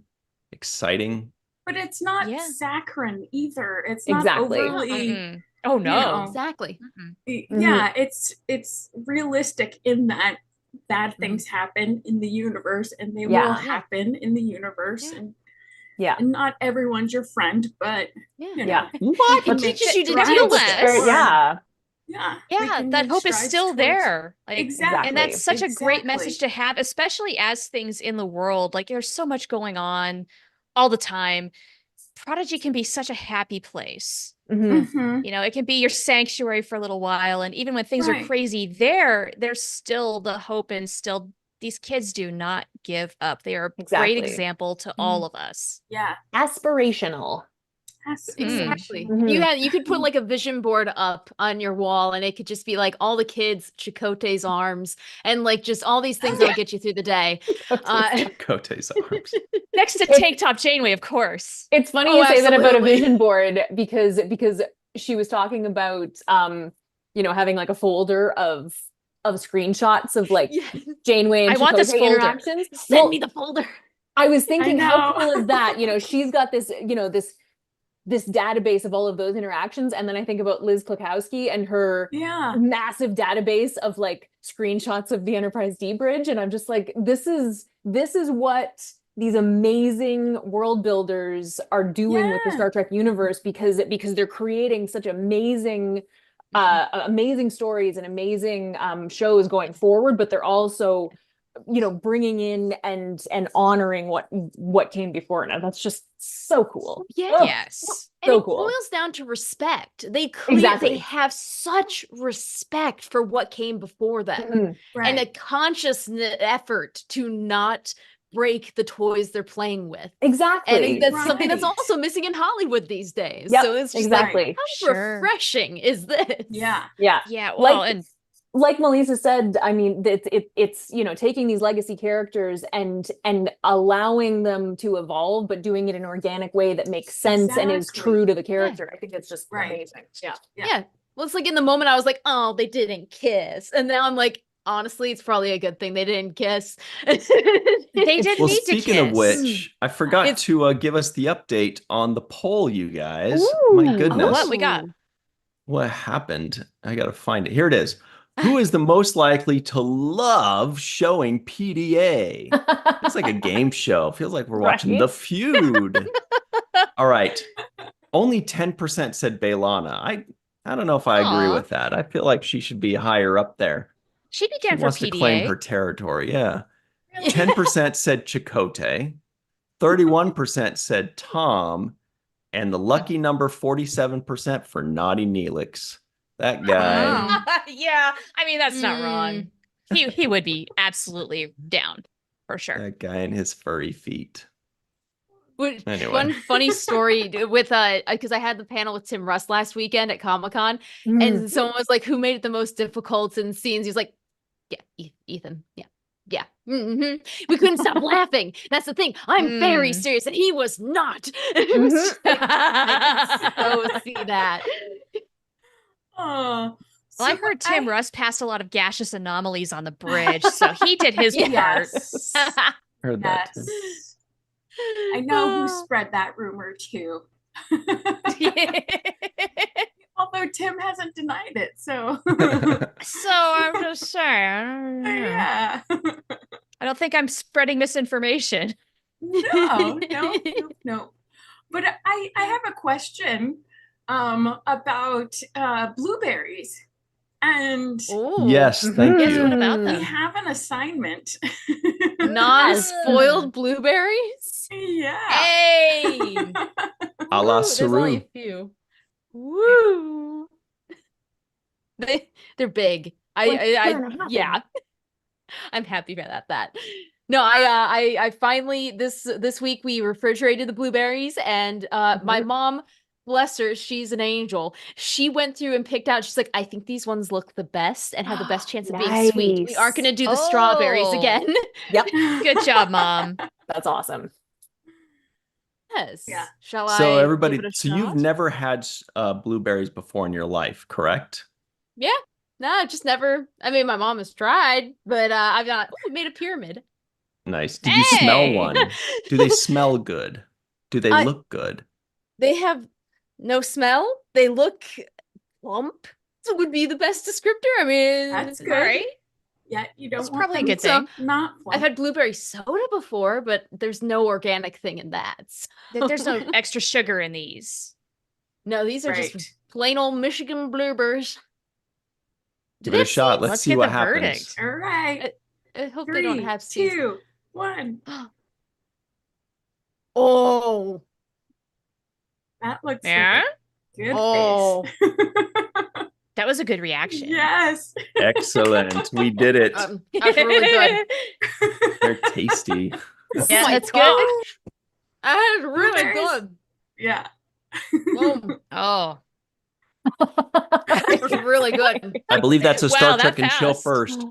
exciting. but it's not Yeah. saccharine either. It's not Exactly. overly. Mm-mm. Oh no. know, Exactly. Yeah, it's realistic in that bad things happen in the universe, and they Yeah. will happen in the universe, Yeah. Yeah. and not everyone's your friend, but Yeah. you know, Yeah. What? can It make teaches you to strides deal with towards- it. Yeah. Yeah, we Yeah, can that make hope is strides still towards- there. Like, Exactly. and that's such a great Exactly. message to have, especially as things in the world, like there's so much going on all the time. Prodigy can be such a happy place. Mhm. Mhm. It can be your sanctuary for a little while. And even when things are Right. crazy there's still the hope, and still these kids do not give up. They are a Exactly. great example to all of us. Yeah, Aspirational. Exactly. Mhm. You could put like a vision board up on your wall and it could just be like all the kids, Chakotay's arms, and like just all these things that'll get you through the day. Chakotay's arms. Next to Tank Top Janeway, of course. It's funny Oh, you say that about a absolutely. vision board because she was talking about having like a folder of screenshots of like Janeway and I want this Chakotay folder. interactions. Send Well, me the folder. I was thinking, how know. cool is that? She's got this, this database of all of those interactions, and then I think about Liz Klukowski and her yeah. massive database of like screenshots of the Enterprise D bridge, and I'm just like, this is what these amazing world builders are doing with the Yeah. Star Trek universe because they're creating such amazing stories and amazing shows going forward, but they're also bringing in and honoring what came before. Now that's just so cool. Yeah. Oh, Yes. And so it cool. boils down to respect. They Exactly. have such respect for what came before them. Mhm. Right. And a conscious effort to not break the toys they're playing with. Exactly. And that's something that's Right. also missing in Hollywood these days. Yep, So it's just exactly. like, how Sure. refreshing is this? yeah. Yeah. Yeah. Like- Well, and Like Melissa said, I mean, it's taking these legacy characters and allowing them to evolve, but doing it in an organic way that makes sense and is Exactly. true to the character. I think it's just Right. amazing. Yeah. Yeah. Well, it's like in the moment I was like, oh, they didn't kiss. And now I'm like, honestly, it's probably a good thing they didn't kiss. they didn't Well, need to speaking of kiss. which, I forgot It's- to give us the update on the poll, you guys. My Ooh. goodness. Oh, what we got? What happened? I got to find it. Here it is. Who is the most likely to love showing PDA? It's like a game show. Feels like we're watching Right? The Feud. All right. Only 10% said Bailana. I don't know if I agree Aw. with that. I feel like she should be higher up there. She'd be She down for wants to claim PDA. her territory. Yeah. 10% said Chakotay. 31% said Tom. And the lucky number 47% for Naughty Neelix. That guy. Wow. Yeah. I mean, that's not wrong. He would be absolutely down. for sure. That guy and his furry feet. Anyway. One funny story with because I had the panel with Tim Russ last weekend at Comic-Con, Mm. and someone was like, "Who made it the most difficult in scenes?" He was like, "Yeah, Ethan. Yeah. Mhm. We couldn't stop laughing. That's the thing. I'm very serious, and he was not." It was just like, I can so see that. Oh, Well, I heard Tim Russ passed a lot of gaseous anomalies on the bridge, so he did his part. Yes. Heard that too. Yes. I know who spread that rumor too. Although Tim hasn't denied it, so So I'm just saying. yeah. I don't think I'm spreading misinformation. No. But I have a question about blueberries. And Yes, thank Yes, you. what about we them? have an assignment. Non-spoiled blueberries. Yeah. Hey, A la Woo, there's only a Saru. few. Woo! They're big. Yeah. I'm happy about that. No, I finally this week we refrigerated the blueberries, and my mom, bless her, she's an angel. She went through and picked out. She's like, I think these ones look the best and have the best chance of being sweet. We aren't gonna do the strawberries again. Yep. Good job, Mom. That's awesome. Yes. Yeah. Shall I? So give everybody, it a so you've shot? never had blueberries before in your life, correct? Yeah. No, just never. I mean, my mom has tried, but I've not made a pyramid. Nice. Did you smell Hey! one? Do they smell good? Do they look good? They have no smell. They look plump. So would be the best descriptor. I mean, That's good. Right? Yeah, you don't That's want probably a them good to thing. not I've plump. had blueberry soda before, but there's no organic thing in that. There's no extra sugar in these. No, these are Right. just plain old Michigan blueberries. Do Give they it a have shot. seeds? Let's Let's see get what the happens. verdict. All right. I hope they 3, don't have seeds. 2, 1. Oh, That looks Yeah? like a good Oh. face. That was a good reaction. Yes. Excellent. We did it. that's really good. They're tasty. Yeah, my that's God. good. That's really Blueberries? good. Yeah. Boom. Oh. It's really good. I believe that's a Wow, Star that Trek and Chill fast. first.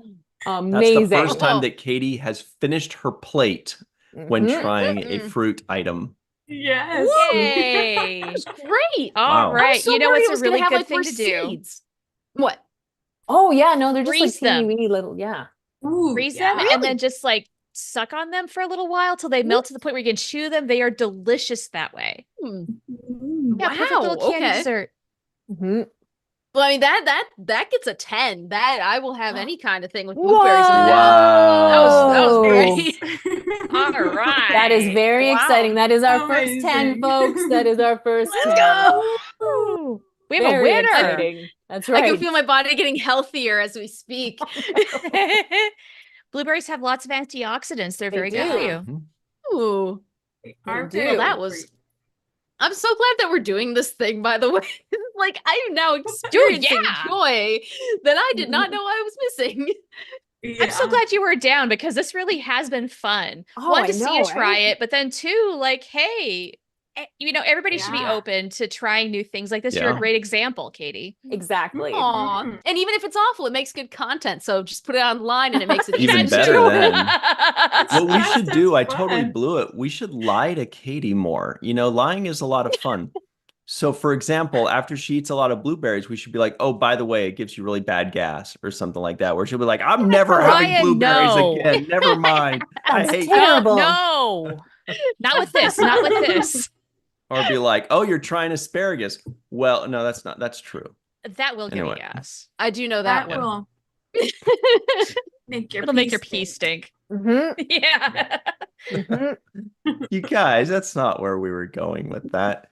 Amazing. That's the first time Whoa. that Katie has finished her plate when Mhm. trying a fruit item. Yes. Yay. That's great. All Wow. right. I was so You know worried what's it a was gonna really have, good like, thing more to do? seeds. What? Oh yeah, no, they're just like Freeze them. teeny weeny little. Yeah. Ooh, Freeze yeah. them and then just like suck on them for a little while till they melt to the point where you can chew them. They are delicious that way. Yeah, perfect little Wow, candy okay. dessert. Mhm. Well, I mean that gets a 10. That I will have any kind of thing with Whoa. blueberries in it. That was great. All right. That is very Wow. exciting. That is our first 10, Amazing. folks. That is our first Let's 10. go. Woo. We have Very a winner. exciting. That's right. I can feel my body getting healthier as we speak. Blueberries have lots of antioxidants. They're They very good for do. you. Ooh. They are do. very Well, that good was- for you. I'm so glad that we're doing this thing, by the way. Like, I am now experiencing yeah. joy that I did not know I was missing. I'm so Yeah. glad you were down because this really has been fun. Oh, One, I to see you know, try right? it, but then two, like, hey, everybody should be Yeah. open to trying new things like this. You're a Yeah. great example, Katie. Exactly. Aw. Mhm. And even if it's awful, it makes good content. So just put it online and it makes it Even easier. better then. What we Just should as do, I totally fun. blew it. We should lie to Katie more. You know, lying is a lot of fun. So, for example, after she eats a lot of blueberries, we should be like, oh, by the way, it gives you really bad gas or something like that, where she'll be like, I'm never having Ryan, blueberries no. again. Never mind. I That's hate terrible. No, not with this. Not with this. Or be like, oh, you're trying asparagus. Well, no, that's true. That will give you Anyway. gas. I do know That that one. will make your It'll make your pee stink. stink. Mhm. Yeah. Mhm. You guys, that's not where we were going with that.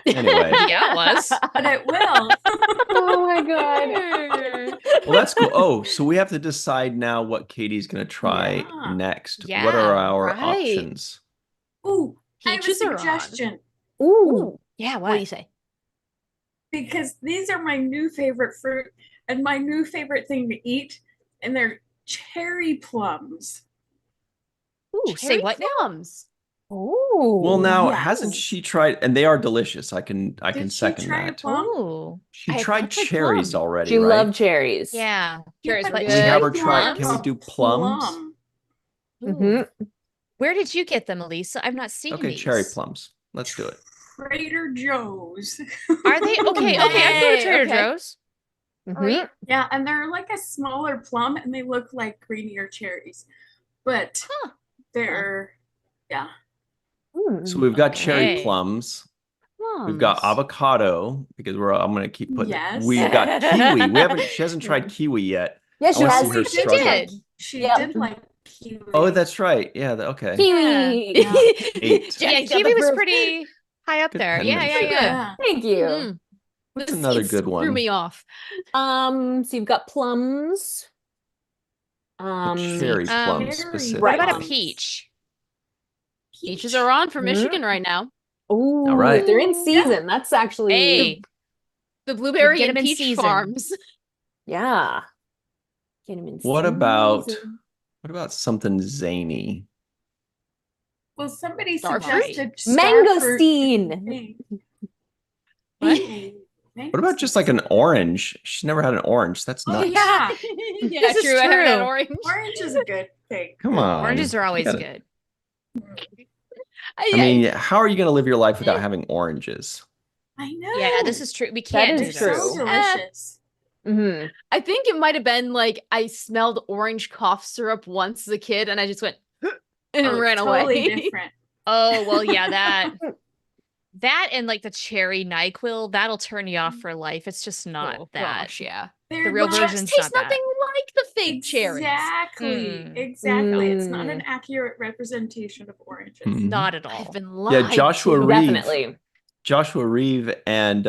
Anyway, Yeah, it was. But it will. Oh my god. well, that's cool. Oh, so we have to decide now what Katie's going to try Yeah. next. Yeah, What are our right. options? Ooh, I have a Peaches are on. suggestion. Ooh. Yeah, What do you say? Because these are my new favorite fruit and my new favorite thing to eat, and they're cherry plums. Ooh, Say cherry what now? plums. Oh. Well, now yes. hasn't she tried? And they are delicious. I can Did she second try that. plum? Ooh. She I have tried not tried cherries plum. already, She right? loved cherries. Yeah. Yeah, Cherries, but but Can we have her she try? plums? Can we do plums? Plum. Ooh. Where did you get them, Elisa? I've not seen Okay, these. cherry plums. Let's do it. Trader Joe's. Are they? Okay, I've been to Hey, Trader okay. Joe's. Mhm. Yeah, and they're like a smaller plum and they look like creamier cherries. But Huh. they're yeah. So we've got cherry Okay. plums. We've got avocado because I'm gonna keep putting Yes. we've got kiwi. She hasn't tried kiwi yet. Yeah, I she wanna has. see her She struggle. did. She Yep. did like kiwi. Oh, that's right. Yeah, okay. Kiwi. Yeah. 8. Yeah, Jack's got the kiwi was proof. pretty high up Good there. Yeah. penmanship. Yeah. Thank you. Mm. What's The another seeds good threw one? me off. So you've got plums. A cherry plum cherry specific. What about a plums. peach? Peaches are on for Mhm. Michigan right now. Oh, All right. they're in season. That's actually Hey, The blueberry get and 'em in peach season. farms. yeah. Get them in What about season. something zany? Well, somebody Starfruit? suggested Mangosteen. What? What about just like an orange? She's never had an orange. That's Oh nuts. yeah, Yeah, This is true. I haven't had true. orange. orange is a good thing. Come on. Oranges are always You gotta- good. I mean, how are you going to live your life without having oranges? I know. Yeah, this is true. We That can't is do They're this. true. so delicious. Mm-hmm. I think it might have been like I smelled orange cough syrup once as a kid, and I just went and Oh, ran totally away. different. Oh, well, yeah, that and like the cherry NyQuil, that'll turn you off for life. It's just not Oh, that. gosh, yeah. They're real not- Cherries version's taste not nothing like the fake cherries. Exactly. Mm. Exactly. It's not Mm. an accurate representation of oranges. Mhm. Not at I've all. been Yeah, lied Joshua to. Reeve. Definitely. Joshua Reeve and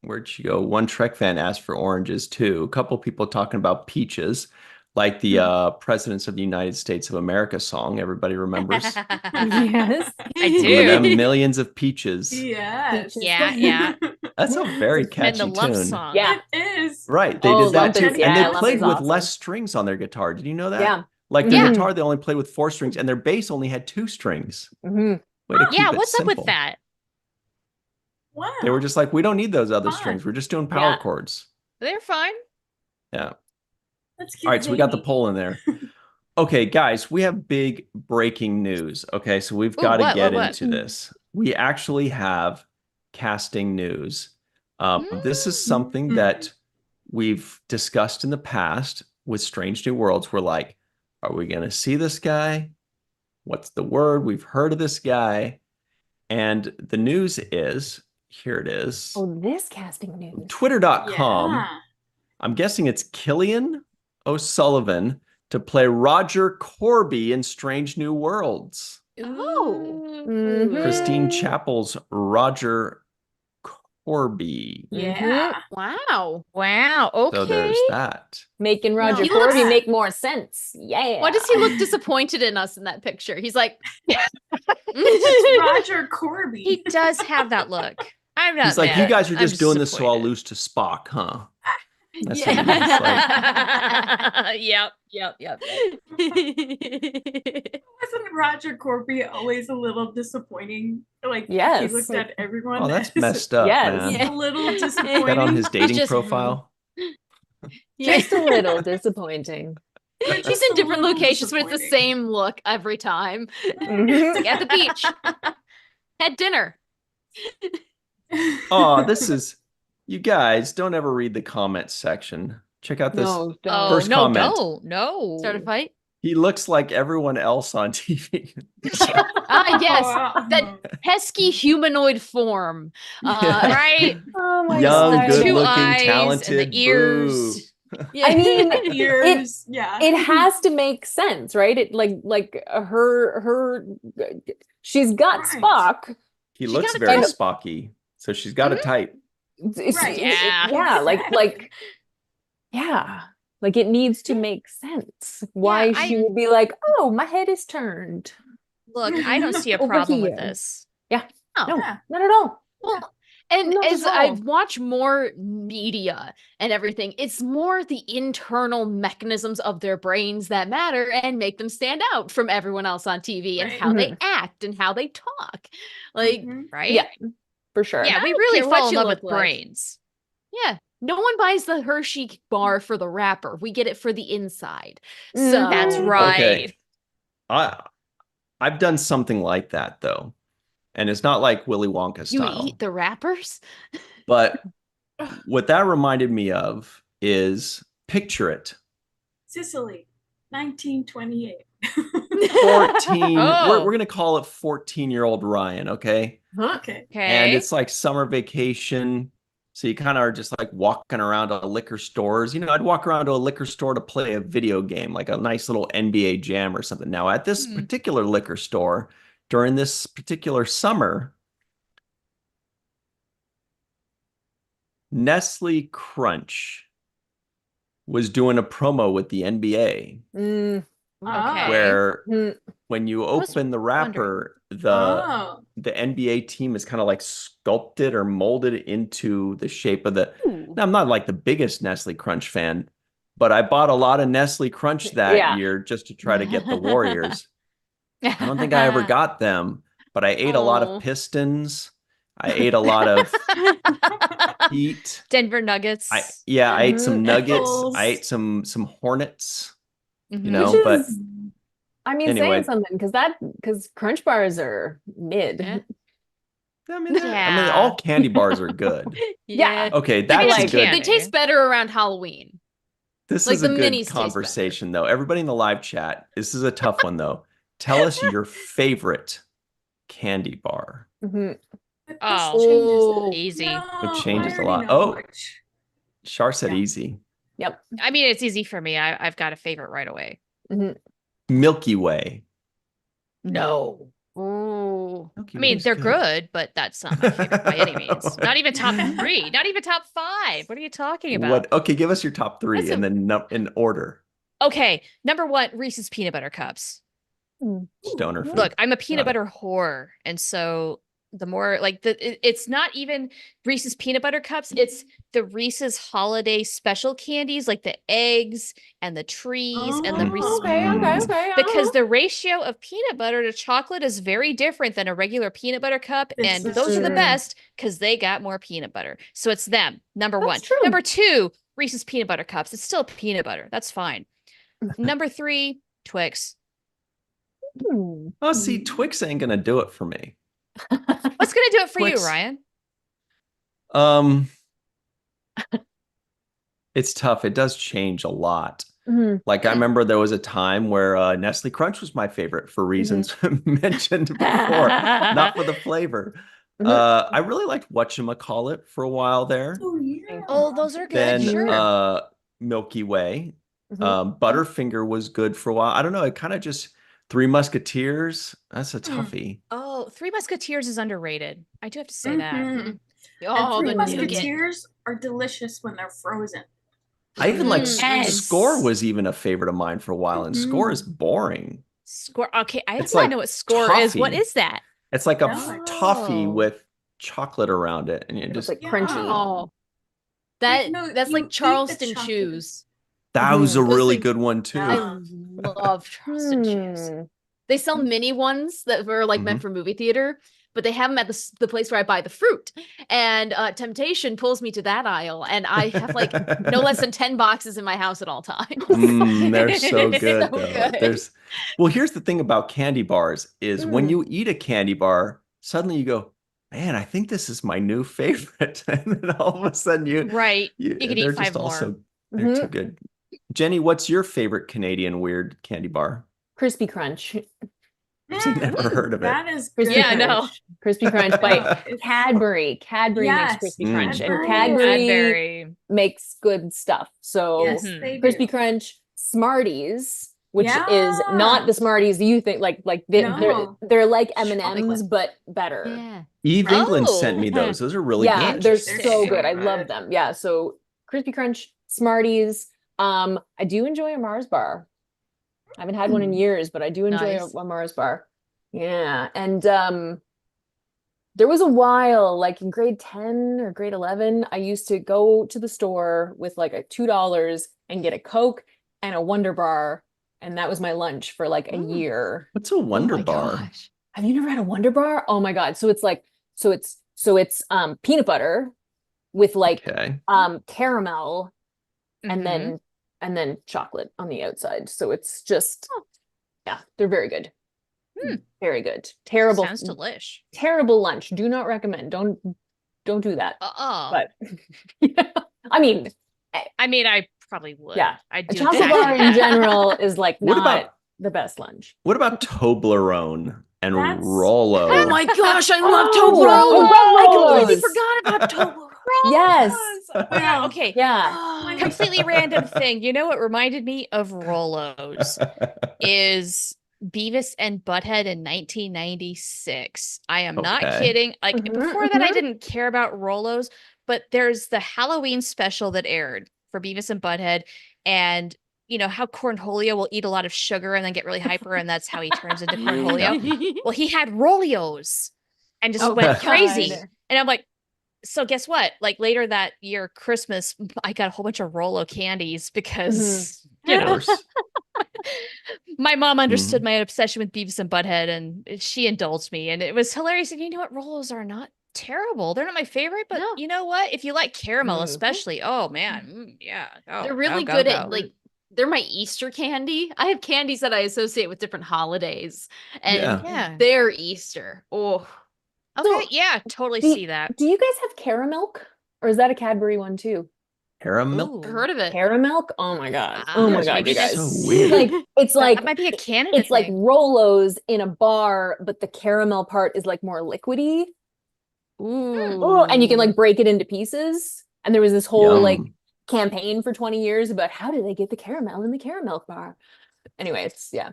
where'd she go? One Trek fan asked for oranges too. A couple people talking about peaches, like the Presidents of the United States of America song. Everybody remembers. Yes. I Remember them? do. Millions of peaches. Yes. Yeah, yeah. That's a very And catchy the love tune. song. Yeah. It is. Right, they Oh, did that Lump too, is- and yeah, they Lump played is with awesome. less strings on their guitar. Did you know that? Yeah. Like the Yeah. guitar, they only played with 4 strings, and their bass only had 2 strings. Mm-hmm. Way to keep Yeah, it what's up with simple. that? Wow. They were just like, we don't need those other Fun. strings. We're just doing power Yeah. chords. They're fine. Yeah. Let's get All right, so we got the zany. poll in there. Okay, guys, we have big breaking news. Okay, so we've Ooh, got to what, get what? into this. We actually have casting news. This is something Mm. that we've discussed in the past with Strange New Worlds. We're like, are we going to see this guy? What's the word? We've heard of this guy. And the news is, here it is, Oh, this casting news. twitter.com. Yeah. I'm guessing it's Killian O'Sullivan to play Roger Corby in Strange New Worlds. Oh. Mhm. Christine Chappell's Roger Corby. Yeah. Wow. Wow. Okay. So there's that. Making Roger he Corby looks- make more sense. Yeah. Why does he look disappointed in us in that picture? He's like, It's Roger Corby. He does have that look. I'm not He's like, mad. you guys are I'm just doing this so I'll disappointed. lose to Spock, huh? That's Yeah. what he's like. Yep. Wasn't Roger Corby always a little disappointing? Like Yes. he looked at everyone. Oh, that's as messed up, Yes. man. Yeah. a little Is disappointing. that on his dating just- profile? Just a little disappointing. She's Just in a different little locations, but it's the disappointing. same look every time. Mhm. Like at the beach, at dinner. Oh, this is, you guys don't ever read the comments section. Check out this. No, don't. Oh, First no, comment. no. Start a fight. He looks like everyone else on TV. Ah, yes, Wow. that pesky humanoid form. Yeah. Right? Oh my Young, God. good Two looking, eyes talented. and the ears. Boo. I mean, Ears. Yeah. it has to make sense, right? It like her she's got Right. Spock. He She looks got a very type. Spocky. So she's got a type. Right. Yeah. Yeah, like yeah. Like it needs to make sense. Why Yeah, she would be like, "Oh, my head is turned." Look, I don't see a Over problem with here. this. No, Yeah. not at all. Well, And Not as at I all. watch more media and everything, it's more the internal mechanisms of their brains that matter and make them stand out from everyone else on TV and Right. how they act and how they talk. Like, Mhm. Right? Yeah, for sure. Yeah, we don't really care what fall in you love look with like. brains. yeah, no one buys the Hershey bar for the wrapper. We get it for the inside. Mhm. So That's right. Okay. I've done something like that though. And it's not like Willy Wonka you style. eat the wrappers? But what that reminded me of is picture it. Sicily, 1928. 14. Oh. We're going to call it 14-year-old Ryan, okay? Okay. And Okay. it's like summer vacation. So you kind of are just like walking around to liquor stores. You know, I'd walk around to a liquor store to play a video game, like a nice little NBA Jam or something. Now, at this particular liquor store, during this particular summer, Nestle Crunch was doing a promo with the NBA Mm, Okay. where mm, when you was open the wrapper, Oh. the NBA team is kind of like sculpted or molded into the shape of the. Ooh. Now, I'm not like the biggest Nestle Crunch fan, but I bought a lot of Nestle Crunch that Yeah. year just to try to get the Warriors. I don't think I ever got them, but I ate a lot Oh. of Pistons. I ate a lot of Heat. Denver Nuggets. I ate some Nuggets. Pickles. I ate some Hornets. Mhm. You know, Which but is, I mean, anyway. saying something because Crunch bars are mid. Yeah. I mean, I mean, Yeah. all candy bars are good. Yeah. Okay, I mean, that's it's good. candy. They taste better around Halloween. This like is a the minis good taste better. conversation, though. Everybody in the live chat, this is a tough one, though. Tell us your favorite candy bar. Mhm. But Oh. this changes. Easy. No, It changes I a already lot. know Oh. which. Shar said Yeah. easy. Yep. I mean, it's easy for me. I've got a favorite right away. Mhm. Milky Way. No. Ooh. Milky I mean, Way's they're good, but that's not my favorite by any means. Not even top 3. Not even top 5. What are you talking about? What? Okay, give us your top 3 That's and then in order. Okay, number 1, Reese's peanut butter cups. Stoner food. Look, I'm a peanut Got it. butter whore, and so the more like it's not even Reese's peanut butter cups, it's the Reese's holiday special candies like the eggs and the trees and the Reese's Okay. because the ratio of peanut butter to chocolate is very different than a regular peanut butter cup, This and is those are the true. best because they got more peanut butter. So it's them, number That's 1. true. Number 2, Reese's peanut butter cups. It's still peanut butter. That's fine. Number 3, Twix. Oh, see, Twix ain't gonna do it for me. What's gonna do it for you, Twix. Ryan? It's tough. It does change a lot. Mhm. Like I remember there was a time where Nestle Crunch was my favorite for reasons mentioned before, not for the flavor. I really liked whatchamacallit for a while there. Oh, yeah. Oh, those are good. Then Sure. Milky Way. Mhm. Butterfinger was good for a while. I don't know. It kind of just Three Musketeers. That's a toughie. Oh, Three Musketeers is underrated. I do have to say that. Mhm. Oh, and Three the nougat. Musketeers are delicious when they're frozen. I even like Yes. Score was even a favorite of mine for a while, and Score is boring. Score. Okay, I It's think I like know what Score is. What toffee. is that? It's like a No. toffee with chocolate around it, and you It's just like Yeah. crunchy. Oh, Like, no, that's you like eat the Charleston chocolate. chews. that was a Those really things- good one too. Yeah. I love Charleston chews. They sell mini ones that were like meant for movie theater, but they have them at the place where I buy the fruit. And Temptation pulls me to that aisle, and I have like no less than 10 boxes in my house at all times. They're so It's good so though. good. Well, here's the thing about candy bars is when you eat a candy bar, suddenly you go, man, I think this is my new favorite. And then all of a sudden Right. You could they're eat 5 just more. also they're too good. Jenny, what's your favorite Canadian weird candy bar? Crispy Crunch. I've never heard of it. That is Crispy good. Yeah, I know. Crunch. Crispy Crunch by It's- Cadbury. Cadbury makes Yes, Crispy Crunch, and Cadbury. Cadbury makes good stuff. So Yes, Mhm. they Crispy do. Crunch, Smarties, which is Yeah. not the Smarties you think. Like No. they're like Chocolate. M&Ms, but better. Yeah. Eve Right. England sent me Oh. those. Those are really Yeah, good. they're Interesting. so good. I So love good. them. Yeah, so Crispy Crunch, Smarties. I do enjoy a Mars bar. I haven't had one in years, but I do enjoy Nice. a Mars bar. Yeah, and There was a while, like in grade 10 or grade 11, I used to go to the store with like a $2 and get a Coke and a Wonder Bar, and that was my lunch for like a year. What's a Wonder Oh my Bar? gosh. Have you never had a Wonder Bar? Oh my God. So it's peanut butter with like Okay. caramel and Mhm. then chocolate on the outside. So it's just yeah, they're very good. Very good. Terrible. Sounds delish. Terrible lunch. Do not recommend. Don't do that. But But I mean, I mean, I probably would. Yeah. I a do chocolate exactly bar in that. general is like What not about- the best lunch. What about Toblerone and That's- Rollo? Oh my gosh, I love Oh, Toblerone. I completely Rollos. forgot about Toblerone. Yes. Wow. Okay. Yeah. Completely random thing. You know what reminded me of Rollos is Beavis and Butthead in 1996. I am not Okay. kidding. Like Mhm, before that, I mhm. didn't care about Rollos, but there's the Halloween special that aired for Beavis and Butthead, and you know how Cornholio will eat a lot of sugar and then get really hyper, and that's how he turns into Cornholio. Well, he had Rollios and just Oh, went God. crazy. And I'm like, so guess what? Like later that year, Christmas, I got a whole bunch of Rollo candies because, you Of know, course. my mom understood my obsession with Beavis and Butthead and she indulged me. And it was hilarious. And you know what? Rollos are not terrible. They're not my favorite, but No. you know what? If you like caramel, Mhm. especially, oh man, yeah. Oh, They're really go, good go, at go. like they're my Easter candy. I have candies that I associate with different holidays, and Yeah. they're Easter. Oh, Okay. So, Yeah, totally do- see that. Do you guys have caramel? Or is that a Cadbury one too? Caramel. I've heard of it. Caramel? Oh my God. Ah, Oh my yes, God, maybe you guys. So weird. Like it's like That might be a Canada it's like thing. Rolos in a bar, but the caramel part is like more liquidy. Ooh. Oh, and you can like break it into pieces. And there was this whole like Yum. campaign for 20 years about how do they get the caramel in the caramel bar. Anyway, it's yeah.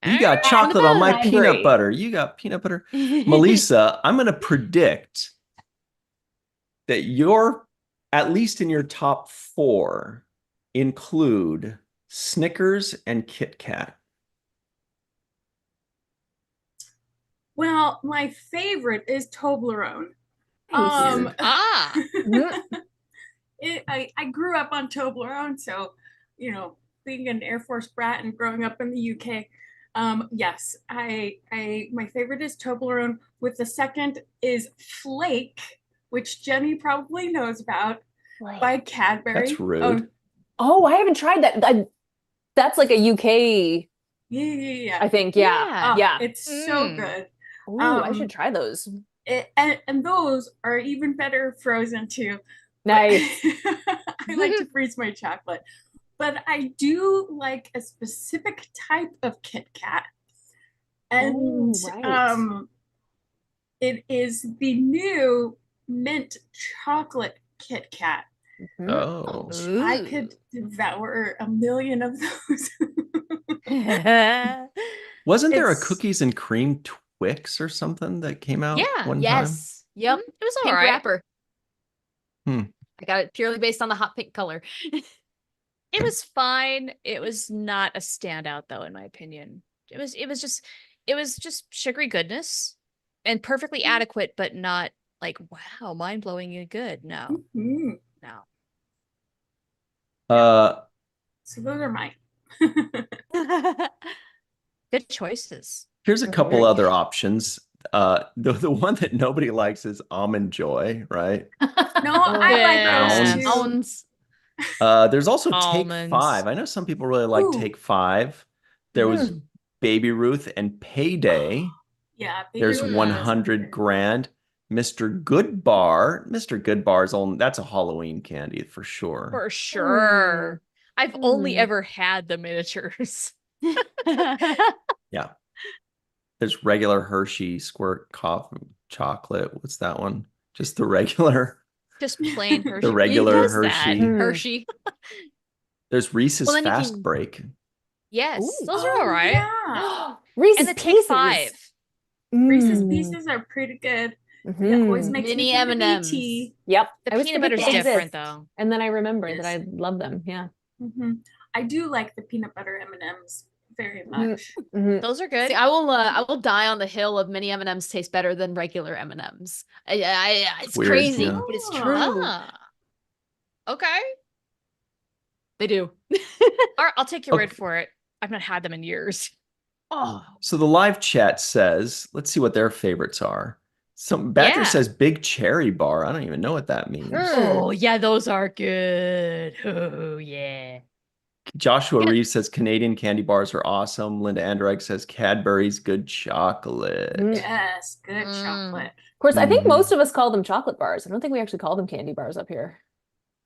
You got Alright. chocolate on my Cadbury. peanut butter. You got peanut butter. Melissa, I'm going to predict that your, at least in your top 4, include Snickers and Kit Kat. Well, my favorite is Toblerone. Weird. Ah. Mhm. I grew up on Toblerone, so you know, being an Air Force brat and growing up in the UK, yes, I my favorite is Toblerone. With the second is Flake, which Jenny probably knows about, by Cadbury. That's rude. Oh, I haven't tried that. That's like a UK, Yeah. I think. Yeah. Yeah. Yeah. It's so Mm. good. Ooh, I should Um, try those. And those are even better frozen too. Nice. I like to freeze my chocolate, but I do like a specific type of Kit Kat, and right. it is the new mint chocolate Kit Kat. Mhm. Oh. I could devour a million of those. Wasn't there a It's- cookies and cream Twix or something that came out Yeah. one time? Yes. Yep. It was all Pink right. wrapper. Hmm. I got it purely based on the hot pink color. It was fine. It was not a standout though, in my opinion. It was just sugary goodness and perfectly adequate, but not like wow, mind-blowingly good. No. Mhm. No. So those are mine. Good choices. Here's a couple Mhm. other options. The one that nobody likes is Almond Joy, right? No, I like Yeah. those too. Almonds. There's also Take Almonds. 5. I know some people really like Ooh. Take 5. There was Mhm. Baby Ruth and Payday. Yeah, There's Baby Ruth 100 is- grand. Mr. Good Bar. Mr. Good Bar's on. That's a Halloween candy for sure. For sure. I've only Mm. ever had the miniatures. Yeah. There's regular Hershey Squirt Coffee Chocolate. What's that one? Just the regular. Just plain Hershey. The regular What is that? Hershey. Mm. Hershey. There's Reese's Well, then you Fast can- Break. Yes, Ooh. those are Oh, all right. Yeah. Reese's And the Take Pieces. 5. Reese's Mm. Pieces are pretty good. It Mhm. always makes Mini me think of M&Ms. E.T. Yep. The I always peanut forget butter's they different exist. though. And then I remember that Yes. I love them. Yeah. I do like the peanut butter M&Ms very much. Those are good. See, I will die on the hill of mini M&Ms taste better than regular M&Ms. It's Weird, crazy, yeah. but it's Oh. true. Ah. Okay. They do. I'll take your Okay. word for it. I've not had them in years. Oh, So the live chat says, let's see what their favorites are. Some Badger Yeah. says big cherry bar. I don't even know what that means. Oh, yeah, those are good. Oh, yeah. Joshua Yeah. Reeves says Canadian candy bars are awesome. Linda Anderegg says Cadbury's good chocolate. Yes, good Mm. chocolate. Of course, I think Mhm. most of us call them chocolate bars. I don't think we actually call them candy bars up here.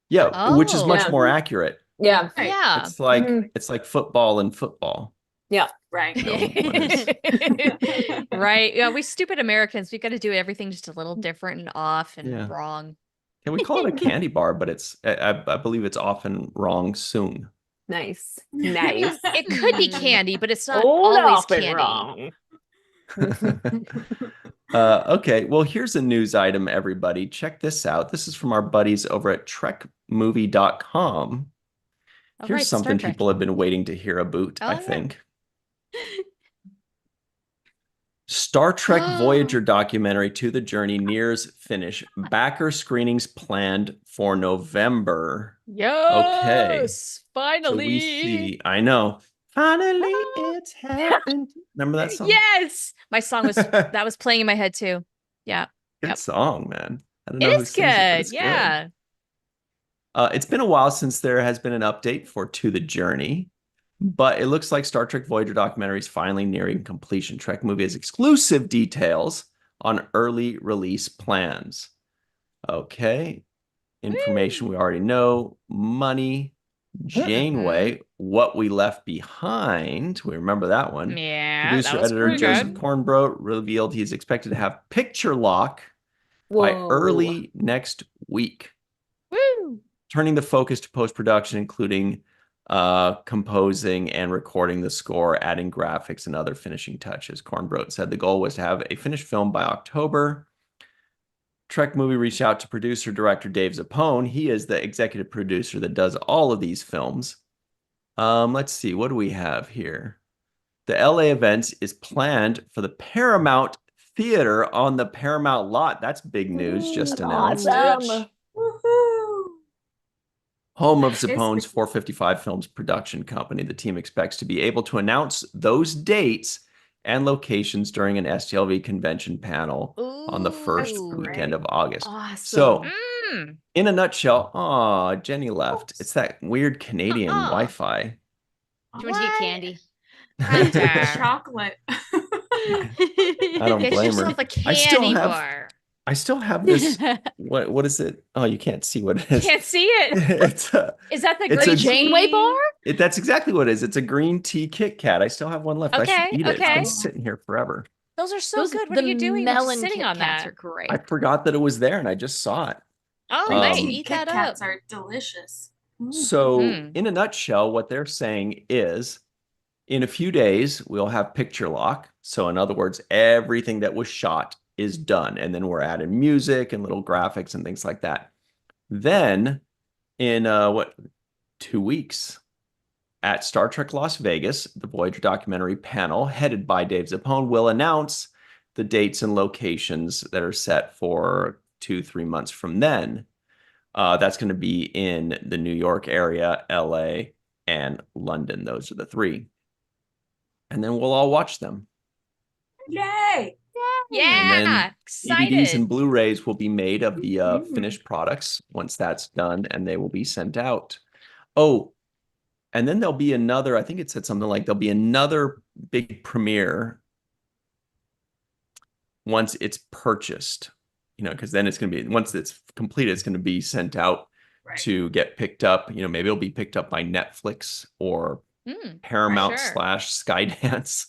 Yeah, which is much Yeah. more accurate. Yeah. Right. Yeah. It's like football and football. Yeah. Right. You know, what is- Right. Yeah, we stupid Americans, we got to do everything just a little different and off and Yeah. wrong. Can we call it a candy bar? But I believe it's often wrong soon. Nice. Nice. It could be Mm. candy, but it's not Old always often candy. wrong. Okay, well, here's a news item, everybody. Check this out. This is from our buddies over at trekmovie.com. Oh, Here's right, Star something Trek. people have been waiting to hear about, Oh, I yeah. think. Star Trek Voyager documentary To the Journey nears finish. Backer screenings planned for November. Yes, So finally. we see, I know. Finally, it's happened. Remember that song? Yes, my song was that was playing in my head too. Yeah, Good Yep. song, man. I don't it know who is sings it, but good. it's Yeah. It's been a while since there has been an update for To the Journey, but it looks like Star Trek Voyager documentary is finally nearing completion. Trek movie has exclusive details on early release plans. Okay. Information we already know. Money. Janeway. What We Left Behind. We remember that one. Yeah, Producer, that was editor pretty Joseph good. Kornbrough revealed he's expected to have picture lock by Whoa. early next week, Woo! turning the focus to post-production, including composing and recording the score, adding graphics and other finishing touches. Kornbrough said the goal was to have a finished film by October. Trek Movie reached out to producer director Dave Zappone. He is the executive producer that does all of these films. Let's see, what do we have here? The LA event is planned for the Paramount Theater on the Paramount lot. That's big news, just announced. Awesome. Woohoo! Home of That is Zappone's big. 455 Films production company. The team expects to be able to announce those dates and locations during an STLV convention panel on the first Ooh. weekend of August. awesome. So, Mm. in a nutshell, Jenny left. It's that weird Canadian Wi-Fi. Do you want to get What? candy? Hunter. Chocolate. I don't Get blame her. yourself a I still candy have bar. I still have this. What is it? Oh, you can't see what it is. Can't see it. It's a, Is that the It's green a- Janeway tea? bar? that's exactly what it is. It's a green tea Kit Kat. I still have one left. I Okay, should eat it. It's okay. been sitting here forever. Those are so Those good. What are the you doing? Just melon sitting Kit on Kats that. are great. I forgot that it was there and I just saw it. Oh, Green nice. Um, tea Eat Kit that up. Kats are delicious. So, Mhm. in a nutshell, what they're saying is in a few days, we'll have picture lock. So, in other words, everything that was shot is done. And then we're adding music and little graphics and things like that. Then, in 2 weeks, at Star Trek Las Vegas, the Voyager documentary panel, headed by Dave Zappone, will announce the dates and locations that are set for 2-3 months from then. That's going to be in the New York area, LA, and London. Those are the three. And then we'll all watch them. Yay! Yeah, And then excited. DVDs and Blu-rays will be made of the Mhm. finished products once that's done, and they will be sent out. Oh, and then there'll be another, I think it said something like there'll be another big premiere once it's purchased, because then it's going to be, once it's completed, it's going to be sent out Right. to get picked up. Maybe it'll be picked up by Netflix or Mm, Paramount sure. / Skydance.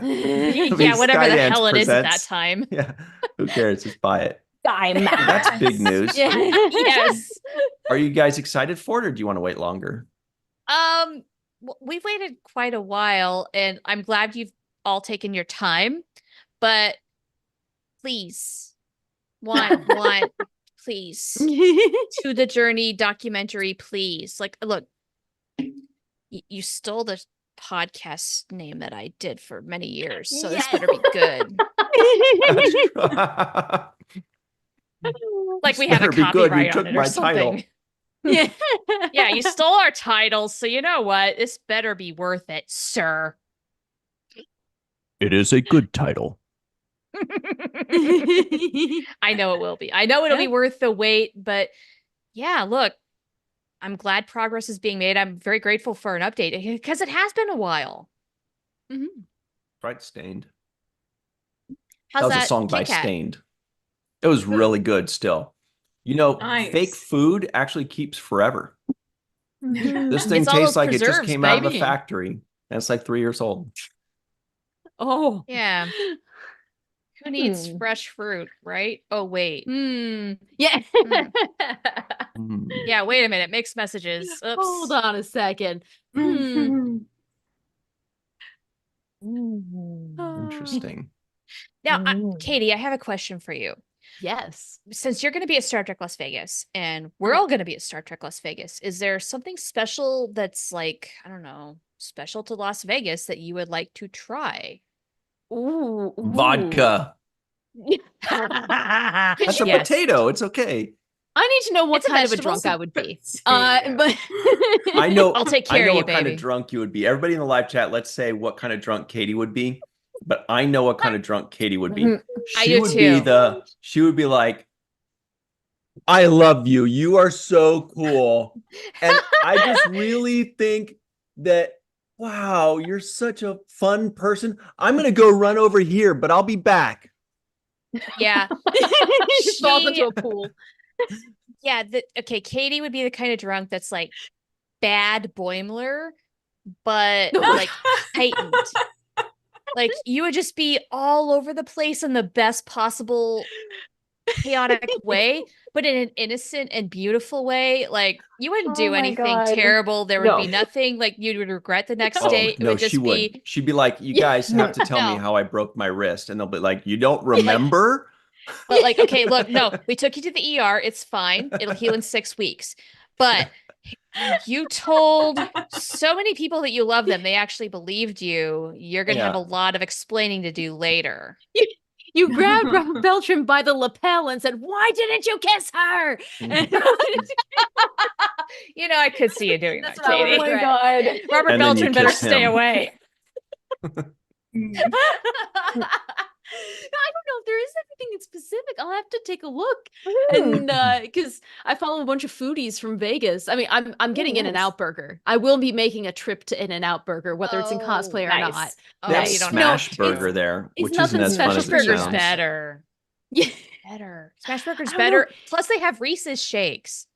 Yeah, whatever the Skydance hell it is at that presents. time. Yeah, who cares? Just buy it. I'm That's big news. Yeah. Yes. Are you guys excited for it, or do you want to wait longer? We've waited quite a while, and I'm glad you've all taken your time. But please, please, To the Journey documentary, please. Like, look, you stole the podcast name that I did for many years. So Yes. this better be good. Like we have a better be good. You copyright took on it my or title. something. Yeah. Yeah, you stole our titles, so you know what? This better be worth it, sir. It is a good title. I know it will be. I know it'll be Yeah. worth the wait, but yeah, look, I'm glad progress is being made. I'm very grateful for an update because it has been a while. Right, Stained. How's That was that, a song by Kit Kat? Stained. It was really good still. You know, Nice. fake food actually keeps forever. This thing It's all tastes those like it just preserves, came out of a baby. factory. And it's like 3 years old. Oh. Yeah. Who needs Hmm. fresh fruit, right? Oh, wait. Yeah. Mm. Yeah, wait a minute. Mixed messages. Oops. Hold on a second. Interesting. Now, Mm. Katie, I have a question for you. Yes. Since you're going to be at Star Trek Las Vegas and we're all going to be at Star Trek Las Vegas, is there something special that's like, I don't know, special to Las Vegas that you would like to try? Ooh. Vodka. That's That's a potato. It's okay. I need to know what It's a kind of a vegetable. drunk I would be. Potato. But I know. I'll take I care know of you, what kind baby. of drunk you would be. Everybody in the live chat, let's say what kind of drunk Katie would be. But I know what kind of drunk Katie would be. Mhm. I She do would too. be she would be like, I love you. You are so cool. And I just really think that, wow, you're such a fun person. I'm going to go run over here, but I'll be back. Yeah. falls She- into a pool. Yeah. Okay. Katie would be the kind of drunk that's like bad Boimler, but like heightened. Like you would just be all over the place in the best possible chaotic way, but in an innocent and beautiful way. Like you wouldn't Oh do my anything God. terrible. There would No. be nothing like you would regret the next Oh, day. It no, would just she would. be She'd be like, you Yeah. guys have to tell me No. how I broke my wrist. And they'll be like, you don't remember? but like, okay, look, no, we took you to the ER. It's fine. It'll heal in 6 weeks. But you told so many people that you love them. They actually believed you. You're going to have a lot of explaining to do later. You grabbed Robert Beltran by the lapel and said, "Why didn't you kiss her?" You know, I could see you doing That's that, what I would Katie. Oh my regret. God. Robert And then you Beltran better kiss stay him. away. No, I don't know if there is anything in specific. I'll have to take a look, and because I follow a bunch of foodies from Vegas. I mean, I'm getting In-N-Out Burger. I will be making a trip to In-N-Out Burger, whether it's in Oh, cosplay or nice. not. Oh, They have you don't Smash have Burger to. there, It's which isn't nothing as fun special. as it Smash Burger's sounds. better. Yeah, Better. Smash Burger's I don't know. better. Plus, they have Reese's shakes.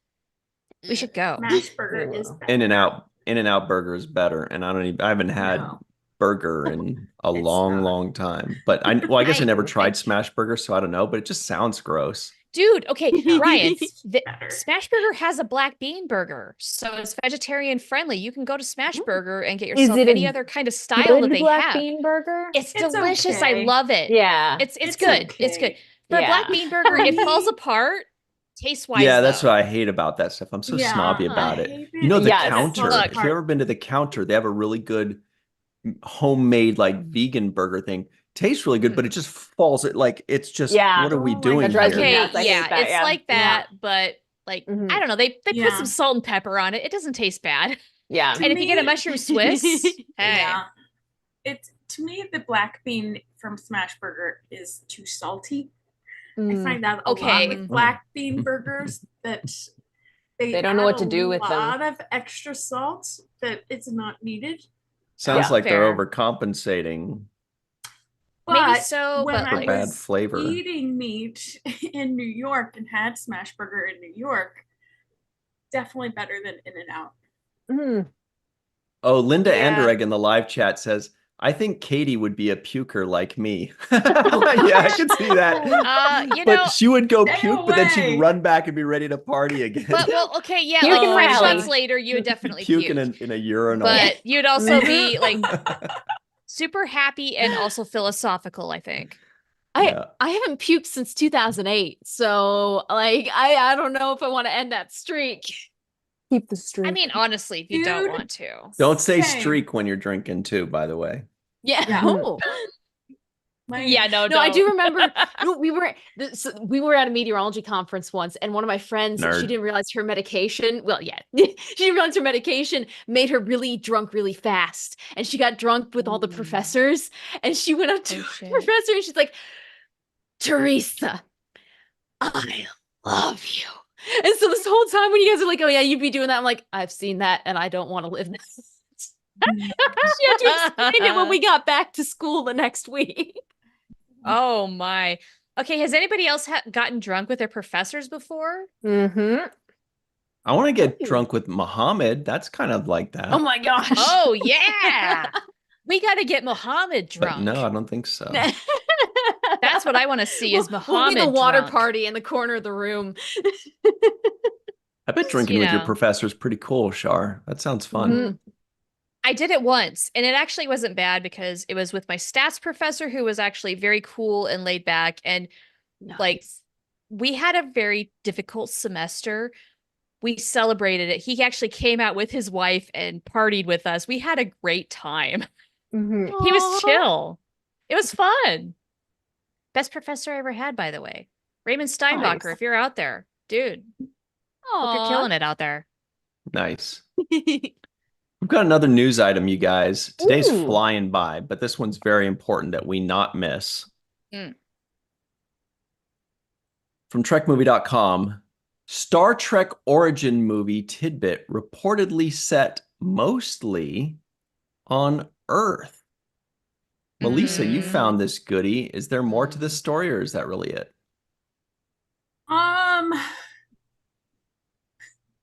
We should go. Smash Burger is better. In-N-Out Burger is better, and I haven't had No. burger in a It's long, not. long time. But I guess I I- never tried Smash Burger, so I don't know. But it just sounds gross. Dude, okay, Ryan, Better. Smash Burger has a black bean burger, so it's vegetarian friendly. You can go to Smash Burger and get Is yourself it any a other kind of style that Good they black have. bean burger? It's It's delicious. I okay. love it. Yeah. It's It's good. It's good. okay. For a Yeah. black bean burger, it falls Me- apart taste wise. Yeah, that's what I hate about that stuff. I'm so Yeah, snobby I about it. hate You know, the Yes. counter, Look. if you've ever been to the counter, they have a really good homemade, like vegan burger thing. Tastes really good, but it just falls. It's just, Yeah. what are we Oh my doing God. That drives me here? Okay, nuts. I hate yeah, that, it's yeah. like that, but like Mhm. I don't know. They put Yeah. some salt and pepper on it. It doesn't taste bad. Yeah. To And if you get a me- mushroom Swiss, hey, Yeah. It's to me the black bean from Smash Burger is too salty. I find that a Okay. lot with black bean burgers that They don't know add what to do with a them. lot of extra salt that it's not needed. Sounds Yeah. like they're Fair. overcompensating maybe But so, when but I for like bad was flavor. eating meat in New York and had Smash Burger in New York, definitely better than In-N-Out. Mm. Oh, Linda Yeah. Anderegg in the live chat says, I think Katie would be a puker like me. Yeah, I can see that. you But know, she would go Stay puke, but then she'd away. run back and be ready to party again. but well, okay, yeah, Puke like and 5 rally. shots later, you would definitely puke puke. in a urinal. But you'd also be like super happy and also philosophical, I think. Yeah. I haven't puked since 2008, so like I don't know if I want to end that streak. Keep the streak. I mean, honestly, if you don't Dude. want to. Don't say Same. streak when you're drinking too, by the way. Yeah. Yeah. Oh. Like, Yeah, no, No, I do don't. remember. No, we were at a meteorology conference once, and one of my friends, Nerd. she didn't realize her medication. Well, yeah, she didn't realize her medication made her really drunk really fast, and she got drunk with all the professors. And she went up to Oh, the shit. professor, and she's like, "Teresa, I love you." And so this whole time, when you guys are like, "Oh yeah, you'd be doing that," I'm like, "I've seen that, and I don't want to live that." She had to explain it when we got back to school the next week. Oh my. Okay, has anybody else gotten drunk with their professors before? Mm-hmm. I want to get Ooh. drunk with Muhammad. That's kind of like that. Oh my gosh. Oh yeah. We got to get Muhammad but drunk. no, I don't think so. That's what I want to see is We'll Muhammad be the water drunk. party in the corner of the room. I bet drinking You with your know. professor is pretty cool, Shar. That sounds fun. Mhm. I did it once, and it actually wasn't bad because it was with my stats professor who was actually very cool and laid back. And like, Nice. we had a very difficult semester. We celebrated it. He actually came out with his wife and partied with us. We had a great time. Mm-hmm. He was Aw. chill. It was fun. Best professor I ever had, by the way. Raymond Steinbacher, Nice. if you're out there, dude, hope you're Aw. killing it out there. Nice. We've got another news item, you guys. Today's Ooh. flying by, but this one's very important that we not miss. Mm. From TrekMovie.com, Star Trek Origin movie tidbit reportedly set mostly on Earth. Melissa, you found this goodie. Is there more to this story, or is that really it?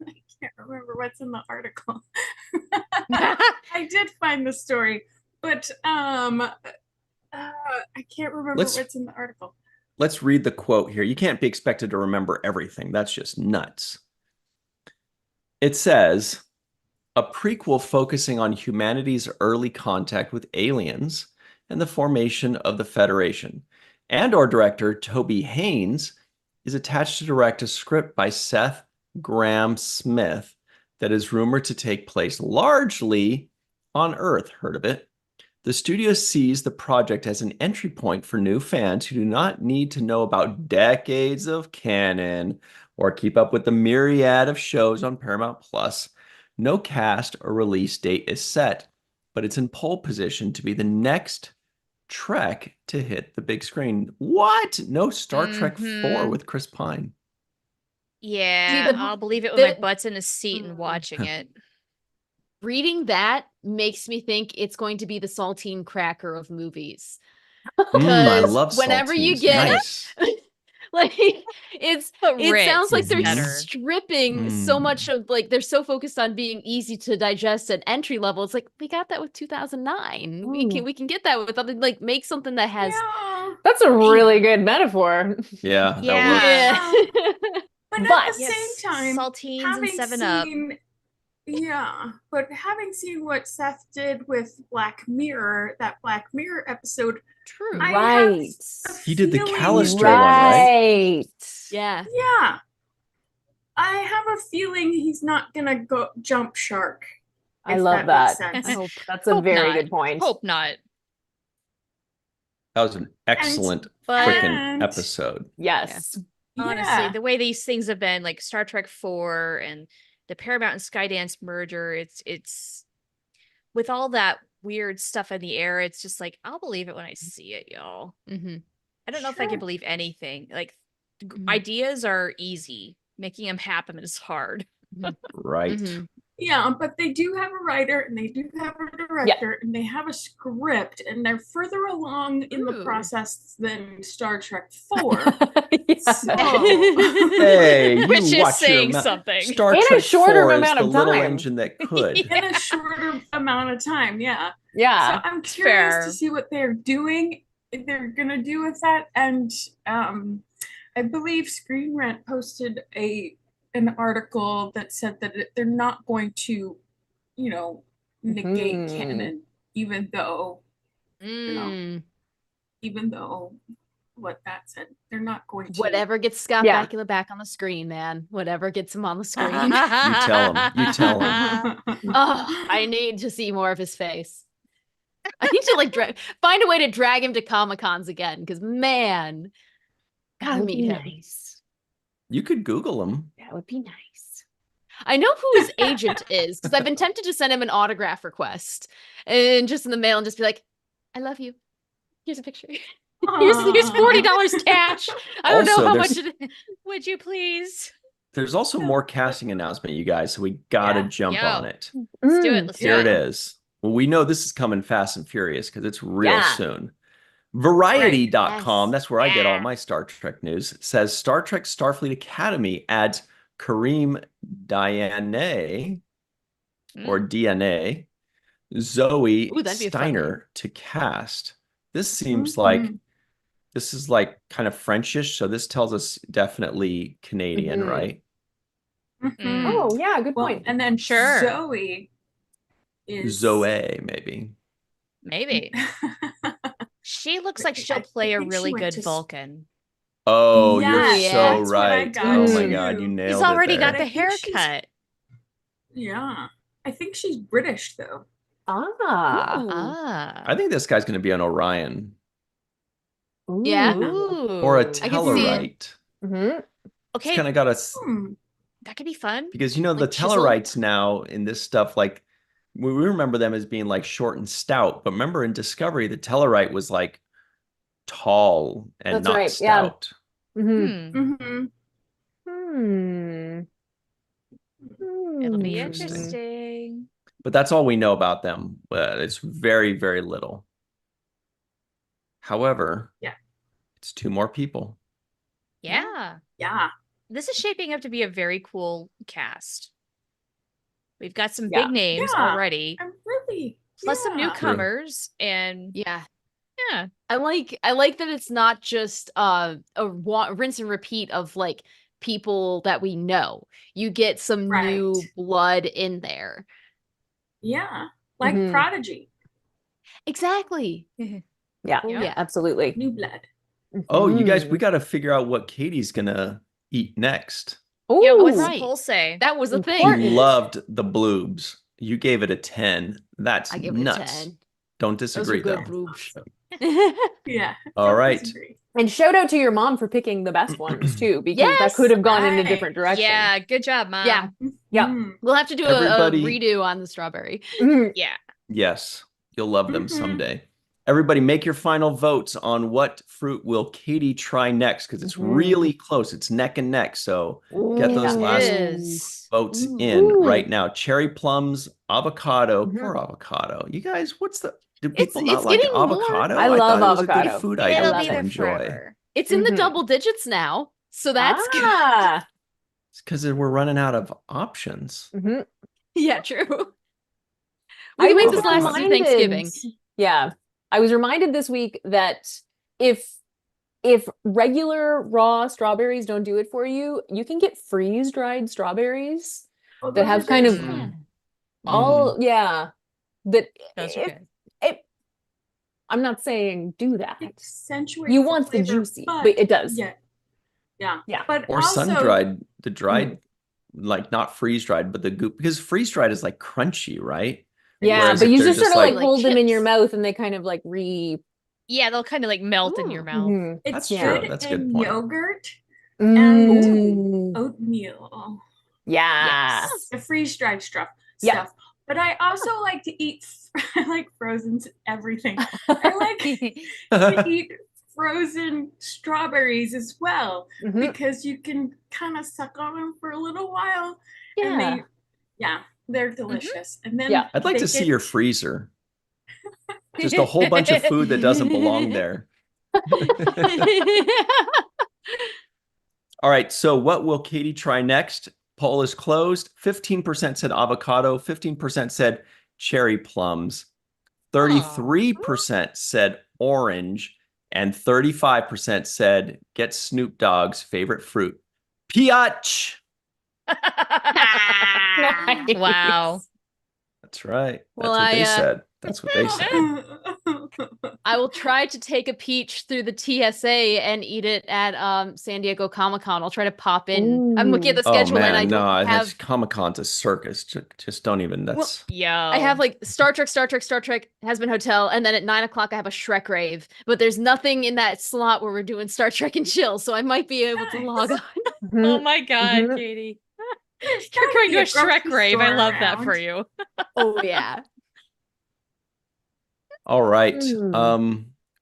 I can't remember what's in the article. I did find the story, but I can't remember Let's- what's in the article. Let's read the quote here. You can't be expected to remember everything. That's just nuts. It says, a prequel focusing on humanity's early contact with aliens and the formation of the Federation. And/or director Toby Haynes is attached to direct a script by Seth Grahame-Smith that is rumored to take place largely on Earth. Heard of it? The studio sees the project as an entry point for new fans who do not need to know about decades of canon or keep up with the myriad of shows on Paramount Plus. No cast or release date is set, but it's in pole position to be the next Trek to hit the big screen. What? No Star Trek 4 with Chris Pine. Yeah, the- I'll believe it when my the- butt's in a seat and watching it. Reading that makes me think it's going to be the saltine cracker of movies. I Because love whenever you saltines. get Nice. like it Ritz sounds like is they're better. stripping so much of like they're so focused on being easy to digest at entry level. It's like we got that with 2009. We can get that with other like make something that has Yeah. That's a really good metaphor. Yeah, that Yeah. works. But at But- the same time, saltines having and 7-Up. seen, yeah, but having seen what Seth did with Black Mirror, that Black Mirror episode, True. I Right. have a He did the feeling- Callister one, right? Right. Yeah. Yeah. I have a feeling he's not gonna go jump shark. I if love makes that. sense. I hope that's a Hope very not. good point. Hope not. That was an excellent But freaking And- episode. Yes. honestly, Yeah. the way these things have been, like Star Trek 4 and the Paramount and Skydance merger, it's with all that weird stuff in the air, it's just like, I'll believe it when I see it, y'all. Mm-hmm. I don't know if I Sure. can believe anything. Like Mhm. ideas are easy. Making them happen is hard. Right. Mm-hmm. Yeah, but they do have a writer and they do have a director and they have a script and they're further along in the Ooh. process than Star Trek 4. Yeah. So, Hey, you Which is watch your saying amount. something. Star In a Trek shorter 4 is amount the of little time. engine that could. in a shorter amount of time, yeah. Yeah. So I'm curious fair. to see what they're doing, if they're gonna do with that. And I believe Screen Rant posted an article that said that they're not going to, negate Mhm. canon, even though Mm. even though what that said. They're not going to. Whatever gets Scott Yeah. Bakula back on the screen, man. Whatever gets him on the screen. You tell him. You tell him. Oh, I need to see more of his face. I need to like find a way to drag him to Comic-Cons again, because man, gotta meet him. Nice. You could Google him. That would be nice. I know who his agent is, because I've been tempted to send him an autograph request and just in the mail and just be like, I love you. Here's a picture. Here's $40 cash. I don't Also, know how there's- much it is. Would you please? There's also more casting announcement, you guys, so we gotta Yeah. jump Yo. on it. Let's do it. Let's Here do it it. is. Well, we know this is coming fast and furious because it's real Yeah. soon. Variety.com, Yes. that's where I get all Yeah. my Star Trek news, says Star Trek Starfleet Academy adds Kareem Diane or DNA, Zoe Ooh, that'd be a fun Steiner to cast. This seems like this is like kind of Frenchish, so this tells us definitely Canadian, Mhm. right? Mm. Oh, yeah, good Well, point. and then Sure. Zoe is Zoe, maybe. Maybe. She looks like I she'll play a think she really went good to Vulcan. Oh, Yes, you're so that's what I right. got Oh my too. God, you nailed He's it already there. got But the I think she's- haircut. Yeah. I think she's British though. Ah. Ah. I think this guy's going to be on Orion Yeah. Ooh. or a I can see it. Tellurite. Mhm. It's Okay, kind of got a Hmm. that could be fun. because you know the Like chiseled. Tellurites now in this stuff like we remember them as being like short and stout, but remember in Discovery the Tellurite was like tall and That's not right, yeah. stout. Mhm. Hmm. Mm-hmm. Hmm. It'll be Interesting. interesting. But that's all we know about them. It's very, very little. However, Yeah. it's two more people. Yeah. Yeah. This is shaping up to be a very cool cast. We've got some Yeah. big names Yeah. already, I'm really plus some yeah. newcomers, and Yeah. yeah, I like that it's not just a rinse and repeat of like people that we know. You get some new Right. blood in there. Yeah. Like Mhm. Prodigy. Exactly. Yeah. Oh, Yep. yeah. Absolutely. New blood. Oh, you guys, Mhm. we got to figure out what Katie's gonna eat next. yeah. What's Ooh. the right. poll say? That was a thing. You Important. loved the bloobs. You gave it a 10. That's I give it a nuts. 10. Don't Those are disagree good though. boobs. Yeah. All don't right. disagree. And shout out to your mom for picking the best ones too, because that Yes! could have gone in a Right. different direction. Yeah, good job, Mom. Yeah. Yeah. Mhm. We'll have to do a Everybody- redo on the strawberry. Mhm. Yeah. Yes, you'll love them Mhm. someday. Everybody, make your final votes on what fruit will Katie try next because it's Mhm. really close. It's neck and neck. So get those Ooh. last Is. votes Ooh. in Ooh. right now. Cherry plums, avocado. Mhm. Poor avocado. You guys, do It's- people not it's like getting more- avocado? I love thought it was a avocado. good food I item It'll love be to it. there enjoy. forever. It's in the Mhm. double digits now, so that's good. Ah. It's because we're running out of options. Mhm. Yeah, true. I We can make was this last through reminded- Thanksgiving. Yeah. I was reminded this week that if regular raw strawberries don't do it for you, you can get freeze-dried strawberries Oh, that those have are kind of good. Mm. all that Those are if- good. I'm not saying do that. It accentuates You the want the flavor, juicy, but it does. Yeah. Yeah. Yeah. But Or also, sun-dried, the dried, like not freeze-dried, but the goop, because freeze-dried is like crunchy, right? Yeah, Whereas but if you they're just sort just of like like hold them in your chips. mouth and they kind of like Yeah, they'll kind of like melt in your Ooh. mouth. Mhm. it's That's good true. That's a good in point. yogurt, Mm. oatmeal, Yeah. Yes. the freeze-dried stuff. Yeah. But I also like to eat. I like frozen everything. I like to eat frozen strawberries as well Mhm. because you can kind of suck on them for a little while, and Yeah. they're delicious. And then Yeah. I'd like they to see get- your freezer. Just a whole bunch of food that doesn't belong there. All right, so what will Katie try next? Poll is closed. 15% said avocado, 15% said cherry plums, 33% said orange, and 35% said get Snoop Dogg's favorite fruit, peach. Wow. That's right. That's Well, what they I, said. That's what they said. I will try to take a peach through the TSA and eat it at San Diego Comic-Con. I'll try to pop in. I'm looking at the Oh schedule and I man, don't no, that's have Comic-Con's a circus. Just don't even. That's Yo. I have like Star Trek, Has-Been Hotel, and then at 9 o'clock I have a Shrek rave. But there's nothing in that slot where we're doing Star Trek and chill, so I might be able to log on. Oh my God, Mhm. Katie. There's You're gotta going be to a a Shrek grocery rave. I store love that around. for you. Oh yeah. all right. Hmm.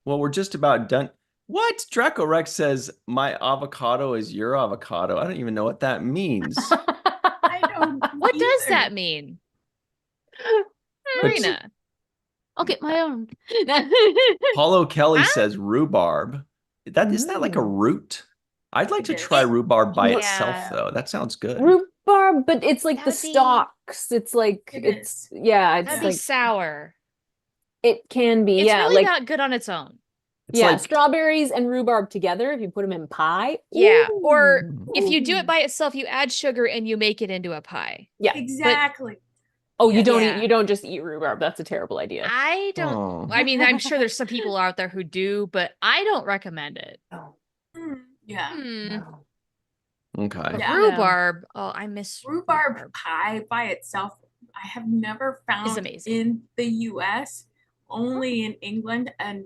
Well, we're just about done. What? Draco Rex says my avocado is your avocado. I don't even know what that means. I don't What does either. that mean? But- Marina. I'll get my own. Paulo Kelly Huh? says rhubarb. Isn't that like a root? I'd like It to is. try rhubarb by Yeah. itself, though. That sounds good. Rhubarb, but it's like the That'd be- stalks. It's like It it's is. yeah, it's That'd be like sour. it can be. It's Yeah, really like not good on its own. It's yeah, like strawberries and rhubarb together. If you put them in pie, Yeah. Or ooh. if you do it by itself, you add sugar and you make it into a pie. yeah. Exactly. Oh, you Yeah. don't Yeah. eat. You don't just eat rhubarb. That's a terrible idea. I don't. Oh. I mean, I'm sure there's some people out there who do, but I don't recommend it. Mm, yeah. Hmm. Okay. But Yeah. rhubarb. Oh, I miss Rhubarb pie by itself, I have never found amazing. in the US, only in England, and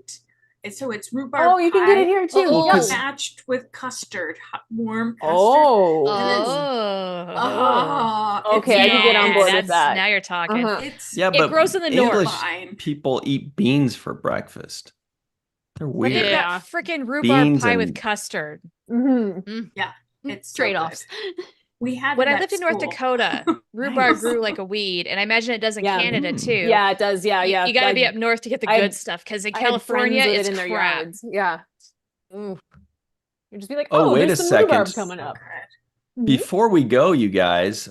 so it's rhubarb Oh, you can get it pie here too. Oh, Yum. 'cause- matched with custard, warm custard. Oh. Oh. Okay, I can get on board with that's- that. Now you're talking. Uh-huh. It's Yeah, It but grows in the north. English fine. people eat beans for breakfast. They're Look weird. at Yeah. that freaking rhubarb Beans pie with and- custard. Mhm. It's so Trade-offs. good. We had When it I at lived in North school. Dakota, rhubarb Nice. grew like a weed, and I imagine it does in Yeah. Canada Mm. too. Yeah, it does. Yeah, You- yeah. You got to I- be up north to get the I good had- stuff because in I had California, friends with it's it in their crap. yards. Yeah. Ooh. You just be like, Oh, oh, wait there's a some rhubarb second. coming up. Before we go, you guys,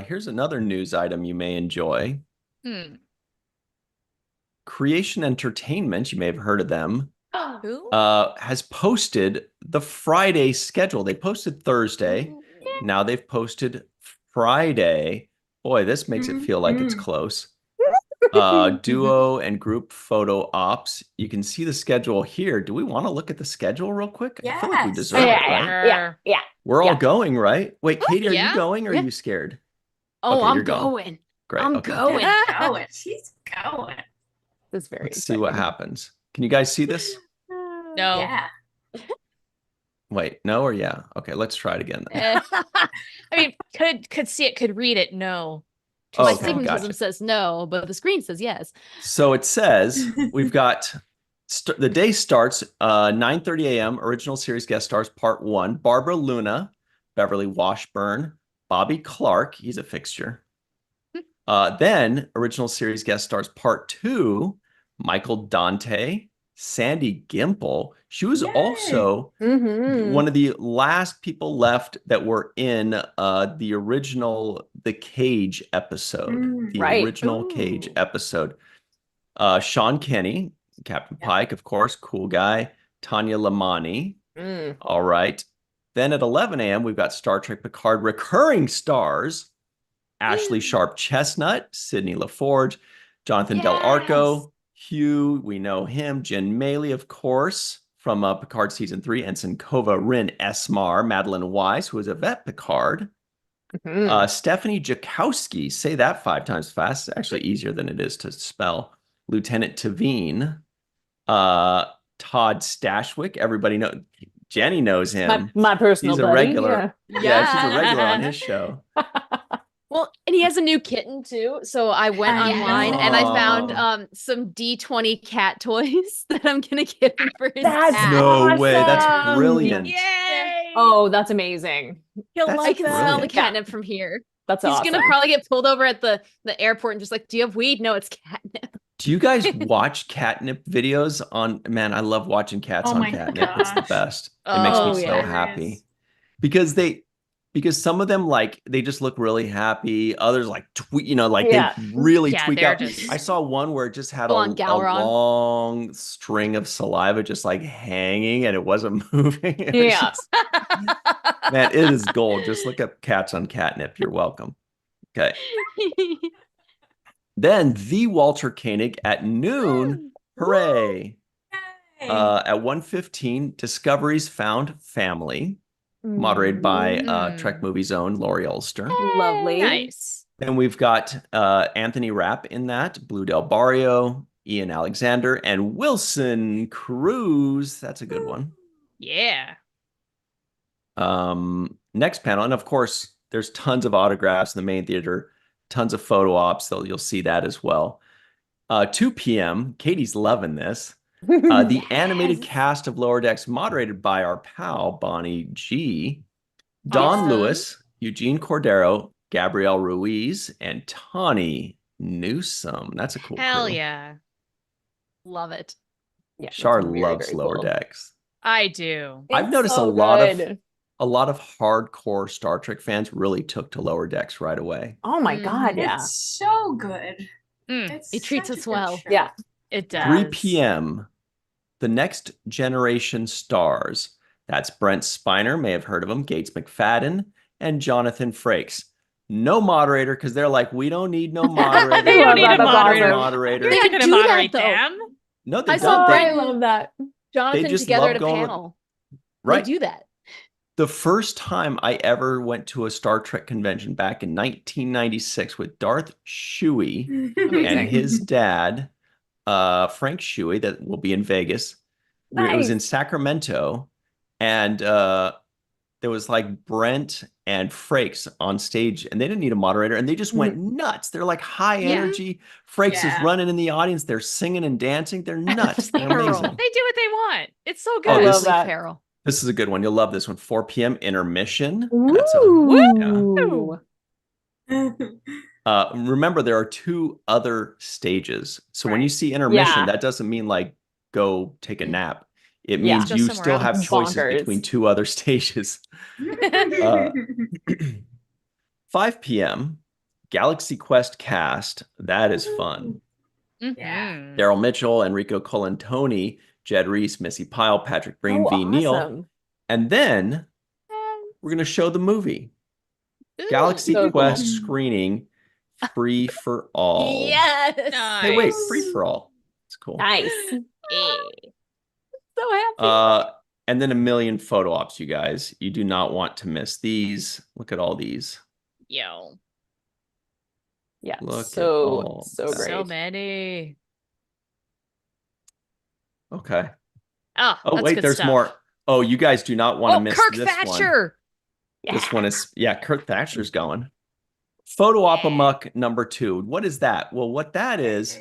here's another news item you may enjoy. Hmm. Creation Entertainment, you may have heard of them, Who? has posted the Friday schedule. They posted Thursday. Now they've posted Friday. Boy, this makes it feel like it's Mhm. close. Duo and group photo ops. You can see the schedule here. Do we want to look at the schedule real quick? I feel like we Yes. deserve it, right? Yeah. We're all Yeah. going, right? Wait, Katie, are Yeah. you going or are Yeah. you scared? Oh, Okay, I'm you're going. going. Great. I'm okay. going. Going. She's going. That's very Let's see what exciting. happens. Can you guys see this? No. Yeah. Wait, no or yeah? Okay, let's try it again. Eh. I mean, could see it, could read it. No. Oh, My okay, stigmatism gotcha. says no, but the screen says yes. So it says we've got the day starts 9:30 a.m. Original series guest stars part 1, Barbara Luna, Beverly Washburn, Bobby Clark, he's a fixture. Then original series guest stars part 2, Michael Dante, Sandy Gimple. She was Yay. also Mhm. one of the last people left that were in the original The Cage episode. Mm, The right. original Cage Ooh. episode. Sean Kenny, Captain Yep. Pike, of course, cool guy. Tanya Lamani. Mm. All right. Then at 11 a.m., we've got Star Trek Picard recurring stars. Ashley Sharp Chestnut, Sidney LaForge, Jonathan Del Arco, Hugh, we know him, Jen Maley, of course, from Picard Season 3, Ensign Kova Rin Esmar, Madeline Weiss, who is Yvette Picard, Mhm. Stephanie Jakowski, say that 5 times fast, it's actually easier than it is to spell, Lieutenant Tavine, Todd Stashwick, everybody knows, Jenny knows him. My personal He's a buddy. regular. Yeah. Yeah, she's a regular on his show. Well, and he has a new kitten too. So I went I online and I found know. some D20 cat toys that I'm gonna get him for his That's cat. No way, that's awesome. brilliant. Yay! Oh, that's amazing. He'll That's like I can smell the brilliant. catnip from here. That's He's awesome. gonna probably get pulled over at the airport and just like, do you have weed? No, it's catnip. Do you guys watch catnip videos on? Man, I love watching cats Oh on my catnip. It's the gosh. best. It makes Oh, me so yeah. happy because some of them like they just look really happy. Others like tweet, like Yeah. they really Yeah, tweak they're out. just- I saw one where it just had Full on a Gowron. long string of saliva just like hanging and it wasn't moving. It was Yeah. just- man, it is gold. Just look up cats on catnip. You're welcome. Okay. Then the Walter Koenig at noon Hooray. Yay. At 1:15, Discovery's Found Family, moderated by Trek Movie Zone, Lori Ulster. Lovely. Nice. Then we've got Anthony Rapp in that, Blue Del Barrio, Ian Alexander, and Wilson Cruz. That's a good one. Yeah. Next panel, and of course, there's tons of autographs in the main theater, tons of photo ops, so you'll see that as well. 2 p.m., Katie's loving this. The animated cast of Lower Decks, moderated by our pal, Bonnie G. Don Awesome. Lewis, Eugene Cordero, Gabrielle Ruiz, and Tawny Newsome. That's a cool Hell crew. yeah. Love it. Yeah, that's Char very, loves very Lower cool. Decks. I do. I've It's noticed so a lot good. of hardcore Star Trek fans really took to Lower Decks right away. Oh my God, yeah. It's so good. Mm, It's It treats such a us good well. show. Yeah. it does. 3 p.m. The Next Generation Stars. That's Brent Spiner, may have heard of him, Gates McFadden, and Jonathan Frakes. No moderator, because they're like, we don't need no moderator. They don't need a That's moderator. moderator. You're They not going to do that, moderate though. them. No, they I saw don't. Oh, They, I love that. Jonathan just together love at a going with- panel. right. They do that. The first time I ever went to a Star Trek convention back in 1996 with Darth Shuey and his dad, Frank Shuey, that will be in Vegas. It was in Nice. Sacramento, and there was like Brent and Frakes on stage, and they didn't need a moderator, and they just went nuts. They're like high Yeah. energy. Frakes is Yeah. running in the audience. They're singing and dancing. They're nuts. They're Feral. amazing. They do what they want. It's so Oh, good. this- love that. Feral. This is a good one. You'll love this one. 4 p.m. intermission. Ooh. That's a, Woo! remember, there are 2 other stages. So when you see intermission, Yeah. that doesn't mean like go take a nap. It Yeah. means Go you somewhere still have else. choices Bonkers. between 2 other stages. 5 p.m. Galaxy Quest cast. That is fun. Yeah. Mhm. Daryl Mitchell, Enrico Colantoni, Jed Reese, Missy Pyle, Patrick Green, Oh, V. Neal. awesome. And then we're going to show the movie. Ooh. Galaxy So Quest cool. screening, free for all. Yes. Hey, wait, Nice. free for all. It's cool. Nice. Eh. So happy. And then a million photo ops, you guys. You do not want to miss these. Look at all these. Yo. Yeah. Look at So all that. great. So many. Okay. Oh, Oh, that's wait, good there's stuff. more. Oh, you guys do not want to Oh, miss Kirk this one. Thatcher. This one is, Kirk Thatcher's going. Photo Op Amok number 2. What is that? Well, what that is,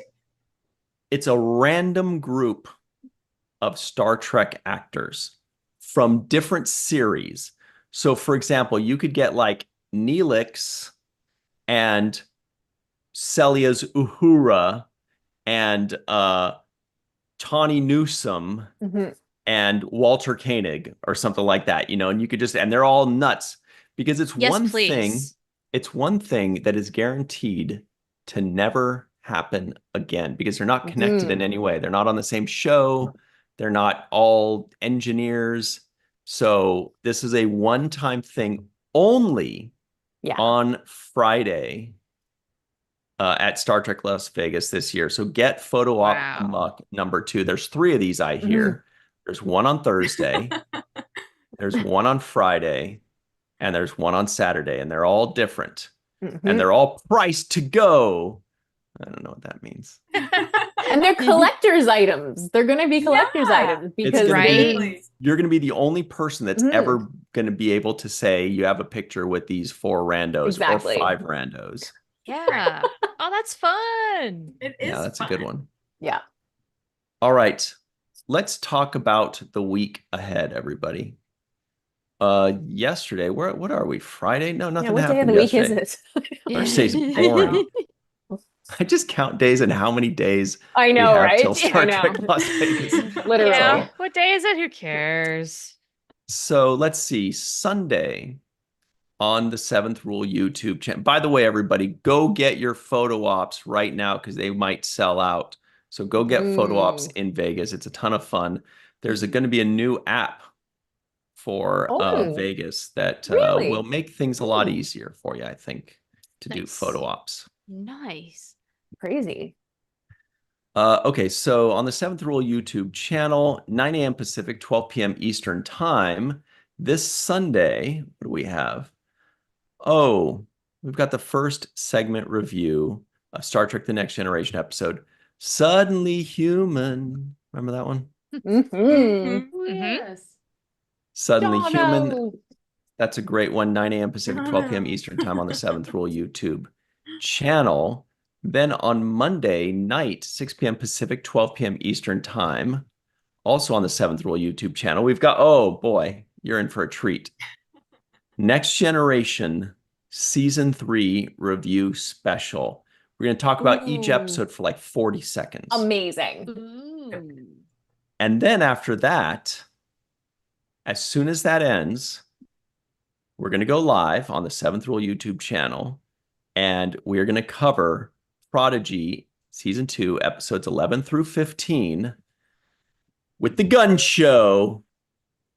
it's a random group of Star Trek actors from different series. So, for example, you could get like Neelix and Celia's Uhura and Tawny Newsome Mhm. and Walter Koenig or something like that, and you could just, and they're all nuts because it's Yes, one please. thing. It's one thing that is guaranteed to never happen again because they're not connected in any way. They're not on the same show. They're not all engineers. So this is a one-time thing only on Friday at Star Trek Las Vegas this year. So get Photo Op Amok number 2. There's 3 of these I hear. There's one on Thursday. There's one on Friday. And there's one on Saturday. And they're all different. And they're all priced to go. I don't know what that means. And they're collector's items. They're going to be collector's items because you're going to be the only person that's ever going to be able to say you have a picture with these 4 randos or 5 randos. Yeah. Oh, that's fun. It is. Yeah, that's a good one. Yeah. All right. Let's talk about the week ahead, everybody. Yesterday, what are we? Friday? No, nothing what day of happened the week yesterday. is it? Thursday's boring. I just count days and how many days I know, we have right? till I Star know. Trek Las Vegas. Literally. Yeah. What day is it? Who cares? So let's see. Sunday on the 7th Rule YouTube channel. By the way, everybody, go get your photo ops right now because they might sell out. So go get photo ops in Vegas. It's a ton of fun. There's going to be a new app for Vegas that will make things a lot easier for you, I think, to do photo ops. Nice. Crazy. Okay, so on the Seventh Rule YouTube channel, 9 a.m. Pacific, 12 p.m. Eastern Time, this Sunday, what do we have? Oh, we've got the first segment review of Star Trek The Next Generation episode, Suddenly Human. Remember that one? Mhm. Yes. Suddenly Human. Jono. That's a great one. 9 a.m. Pacific, 12 p.m. Eastern Time on the Seventh Rule YouTube channel. Then on Monday night, 6 p.m. Pacific, 12 p.m. Eastern Time, also on the Seventh Rule YouTube channel, we've got, oh boy, you're in for a treat. Next Generation Season 3 Review Special. We're going to talk about each Ooh. episode for like 40 seconds. Amazing. Ooh. And then after that, as soon as that ends, we're going to go live on the Seventh Rule YouTube channel, and we're going to cover Prodigy Season 2, episodes 11 through 15 with the gun show,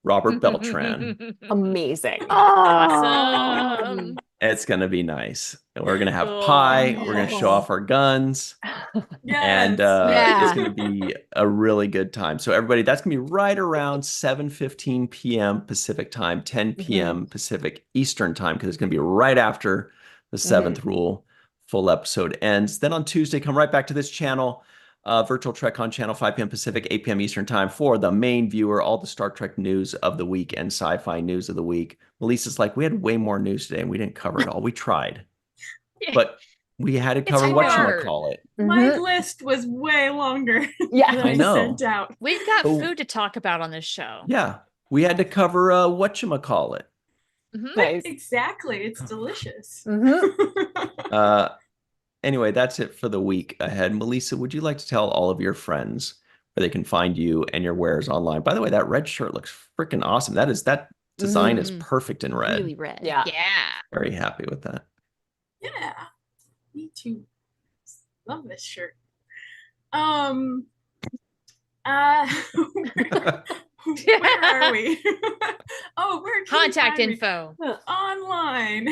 Robert Beltran. Amazing. Awesome. It's going to be nice. We're going to have Cool. pie. We're going to show Yes. off our guns. Yes. And Yeah. it's going to be a really good time. So everybody, that's going to be right around 7:15 p.m. Pacific time, 10 p.m. Pacific Eastern time, because it's going to be right after the Seventh Rule full episode ends. Then on Tuesday, come right back to this channel, Virtual TrekCon channel, 5 p.m. Pacific, 8 p.m. Eastern time for the main viewer, all the Star Trek news of the week and sci-fi news of the week. Melissa's like, we had way more news today and we didn't cover it all. We tried, but we had to cover hard. whatchamacallit. My list was way longer Yeah. than I I know. sent out. We've got Oh. food to talk about on this show. Yeah, we had to cover whatchamacallit. Mhm. Nice. Exactly. It's delicious. Anyway, that's it for the week ahead. Melissa, would you like to tell all of your friends where they can find you and your wares online? By the way, that red shirt looks freaking awesome. That design is perfect in red. Really red. Yeah. Yeah. Very happy with that. Yeah. Me too. Love this shirt. Where are we? Oh, where can you Contact find me? info. Online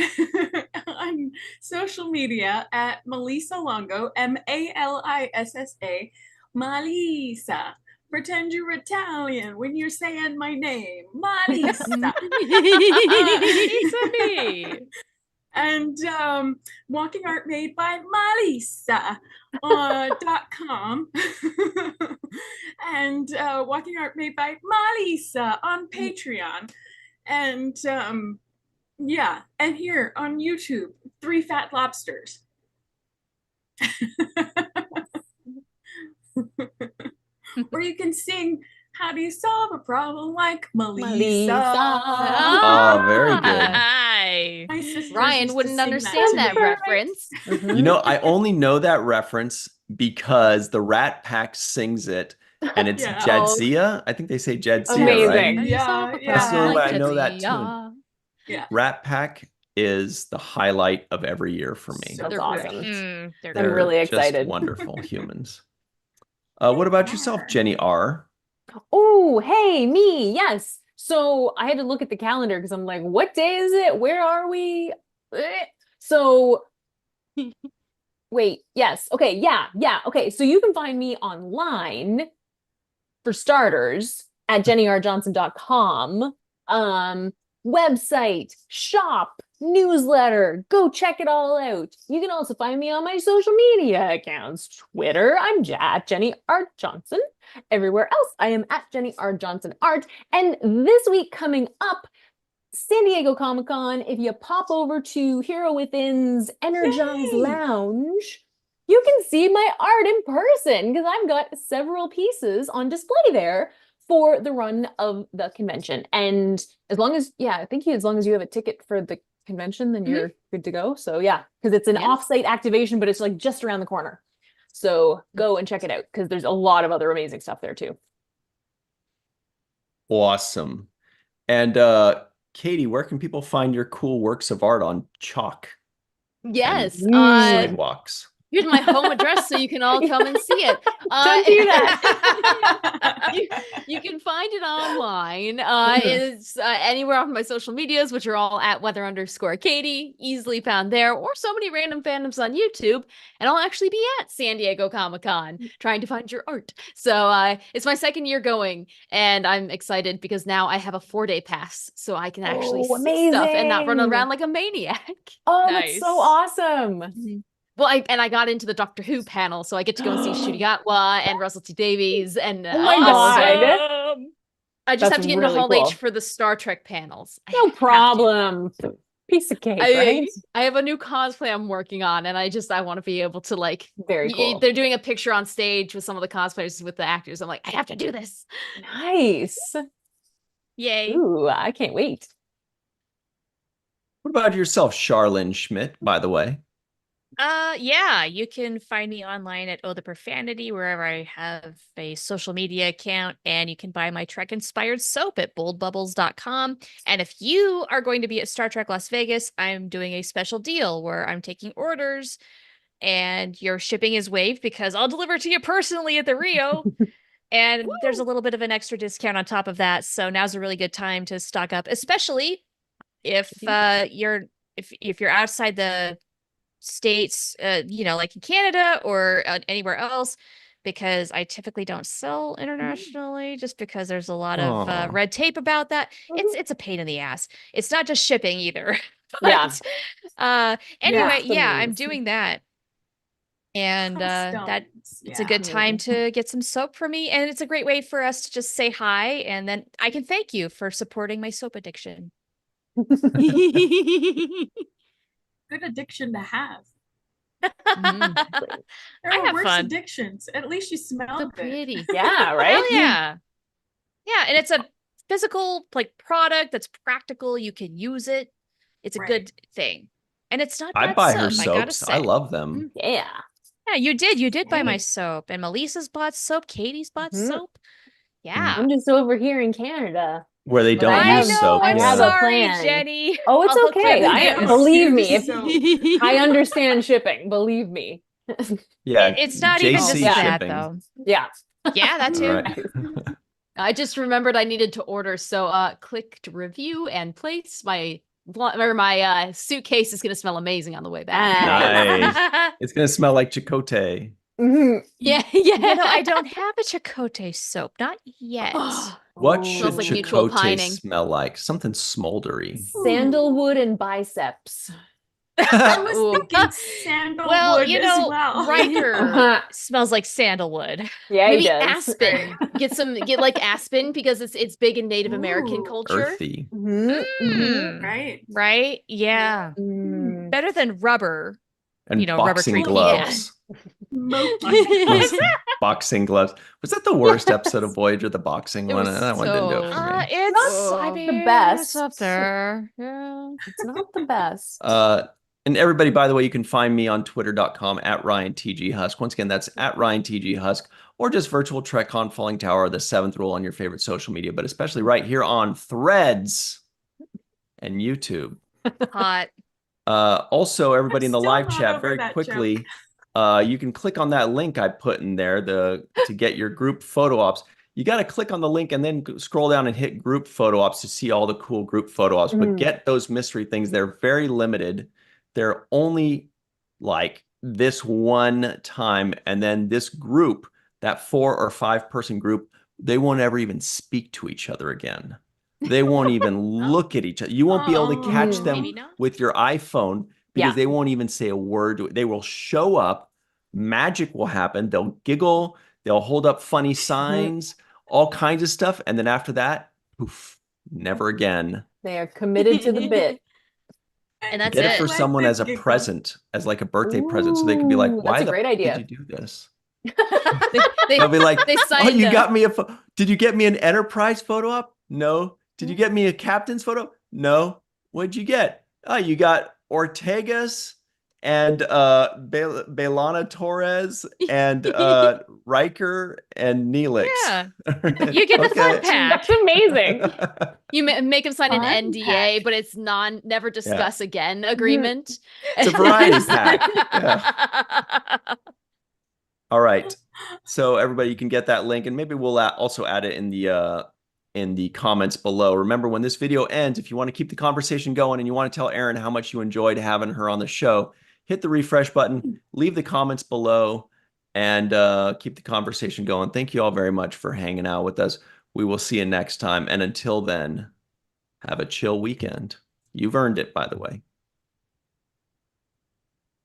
on social media at Melissa Longo, Malissa, Malissa. Pretend you're Italian when you're saying my name, Malissa. It's me. And Walking Art Made by Melissa .com and Walking Art Made by Melissa on Patreon. And yeah, and here on YouTube, 3 Fat Lobsters. Or you can sing How Do You Solve a Problem Like Melissa. Oh, very good. Hi. My sisters Ryan used to wouldn't sing understand to that me. reference. You know, I only know that reference because the Rat Pack sings it, and it's Yeah. Jadzia. I think they say Jadzia, Amazing. right? Yeah, That's the only way I know that Jadzia. Yeah. Rat Pack is the highlight of every year for me. That's They're awesome. Mm, they're I'm good. really just excited. wonderful humans. What about yourself, Jenny R? Oh, hey, me. Yes. So I had to look at the calendar because I'm like, what day is it? Where are we? So wait, yes. Okay, yeah. Okay. So you can find me online for starters at jennyrjohnson.com. Website, shop, newsletter. Go check it all out. You can also find me on my social media accounts. Twitter, I'm at Jenny R. Johnson. Everywhere else, I am at Jenny R. Johnson Art. And this week coming up, San Diego Comic-Con, if you pop over to Hero Within's Energize Yay! Lounge, you can see my art in person because I've got several pieces on display there for the run of the convention. And as long as, I think as long as you have a ticket for the convention, then you're good to go. So yeah, because it's an off-site activation, but it's like just around the corner. So go and check it out because there's a lot of other amazing stuff there too. Awesome. And Katie, where can people find your cool works of art on chalk Yes. sidewalks? Here's my home address so you can all come and see it. Don't do that. You can find it online. Is anywhere on my social medias, which are all at weather_Katie, easily found there, or so many random fandoms on YouTube. And I'll actually be at San Diego Comic-Con trying to find your art. So it's my second year going, and I'm excited because now I have a 4-day pass, so I can actually see stuff and not run amazing. around like a maniac. Oh, that's so Nice. awesome. Well, I got into the Doctor Who panel, so I get to go and see Ncuti Gatwa and Russell T Davies and Oh my God. I just That's have to get into really Hall cool. H for the Star Trek panels. I No have to. problem. Piece of cake, right? I have a new cosplay I'm working on, and I want to be able to like. Very cool. They're doing a picture on stage with some of the cosplayers with the actors. I'm like, I have to do this. Nice. Yay. Ooh, I can't wait. What about yourself, Charlene Schmidt, by the way? Yeah, you can find me online at Oh the Profanity, wherever I have a social media account, and you can buy my Trek inspired soap at boldbubbles.com. And if you are going to be at Star Trek Las Vegas, I'm doing a special deal where I'm taking orders and your shipping is waived because I'll deliver to you personally at the Rio. And there's a little bit of an extra discount on top of that. So now's a really good time to stock up, especially if you're outside the States, like in Canada or anywhere else, because I typically don't sell internationally just because there's a lot of red tape about that. It's a pain in the ass. It's not just shipping either. But, anyway, yeah, I'm doing that. And it's a good time to get some soap for me, and it's a great way for us to just say hi, and then I can thank you for supporting my soap addiction. Good addiction to have. I There are have worse fun. addictions. At least you smell So good. pretty. Yeah, right? Hell yeah. Yeah, and it's a physical product that's practical. You can use it. It's a good thing. And it's not I bad buy her soap, I gotta soaps. I say. love them. Yeah. Yeah, you did. You did buy my Right. soap. And Melissa's bought soap. Katie's bought soap. Yeah. I'm just over here in Canada. Where they But don't I use know. soap. I'm have a sorry, plan. Jenny. Oh, it's I'll hook you okay. up I with believe me. Excuse If I understand shipping, believe me. Yeah, It's not even just JC that, shipping. though. Yeah. Yeah, that All too. right. I just remembered I needed to order, so click to review and place. My suitcase is going to smell amazing on the way back. Nice. It's gonna smell like Chakotay. Mhm. Yeah. I don't have a Chakotay soap, not yet. What Ooh. should Smells like mutual Chakotay pining. smell like? Something smoldery. Sandalwood and biceps. I was Ooh. thinking sandalwood Well, as well. Riker smells like sandalwood. Yeah, Maybe he does. aspen. Get like aspen because it's big in Native American Ooh. culture. Earthy. Mm. Right. Right? Yeah. Mm. Better than rubber. And rubber boxing treated gloves. Smoky. Boxing gloves. Was that the worst episode of Voyager, the boxing It one? was That one didn't do it for me. It's not I the mean, best. It's up there. Yeah. It's not the best. And everybody, by the way, you can find me on twitter.com at RyanTGHusk. Once again, that's at RyanTGHusk, or just virtual TrekCon Falling Tower, the 7th rule on your favorite social media, but especially right here on Threads and YouTube. Hot. Also, everybody in the still live not chat, over very that quickly, you can click on that link I put in there to get your group photo ops. You got to click on the link and then scroll down and hit group photo ops to see all the cool group photo ops. But get those mystery things. They're very limited. They're only like this one time. And then this group, that 4 or 5 person group, they won't ever even speak to each other again. They won't even look at each other. You won't be able to catch them Maybe not. with your iPhone because they won't even say a word. They will show up. Magic will happen. They'll giggle. They'll hold up funny signs, all kinds of stuff. And then after that, poof, never again. They are committed to the bit. And that's Get it it. for someone as a present, as like a birthday present. So they could be like, Ooh, why that's a the great fuck idea. did you do this? They They'll be like, they oh, signed you a- got me did you get me an Enterprise photo up? No. Did you get me a captain's photo? No. What'd you get? Oh, you got Ortegas and Belana Torres and Riker and Neelix. Yeah. You get the fun pack. That's amazing. You make them sign an Fun NDA, pack. but it's never discuss again agreement. It's a variety pack. Yeah. All right. So everybody, you can get that link, and maybe we'll also add it in in the comments below. Remember, when this video ends, if you want to keep the conversation going and you want to tell Erin how much you enjoyed having her on the show, hit the refresh button, leave the comments below, and keep the conversation going. Thank you all very much for hanging out with us. We will see you next time. And until then, have a chill weekend. You've earned it, by the way.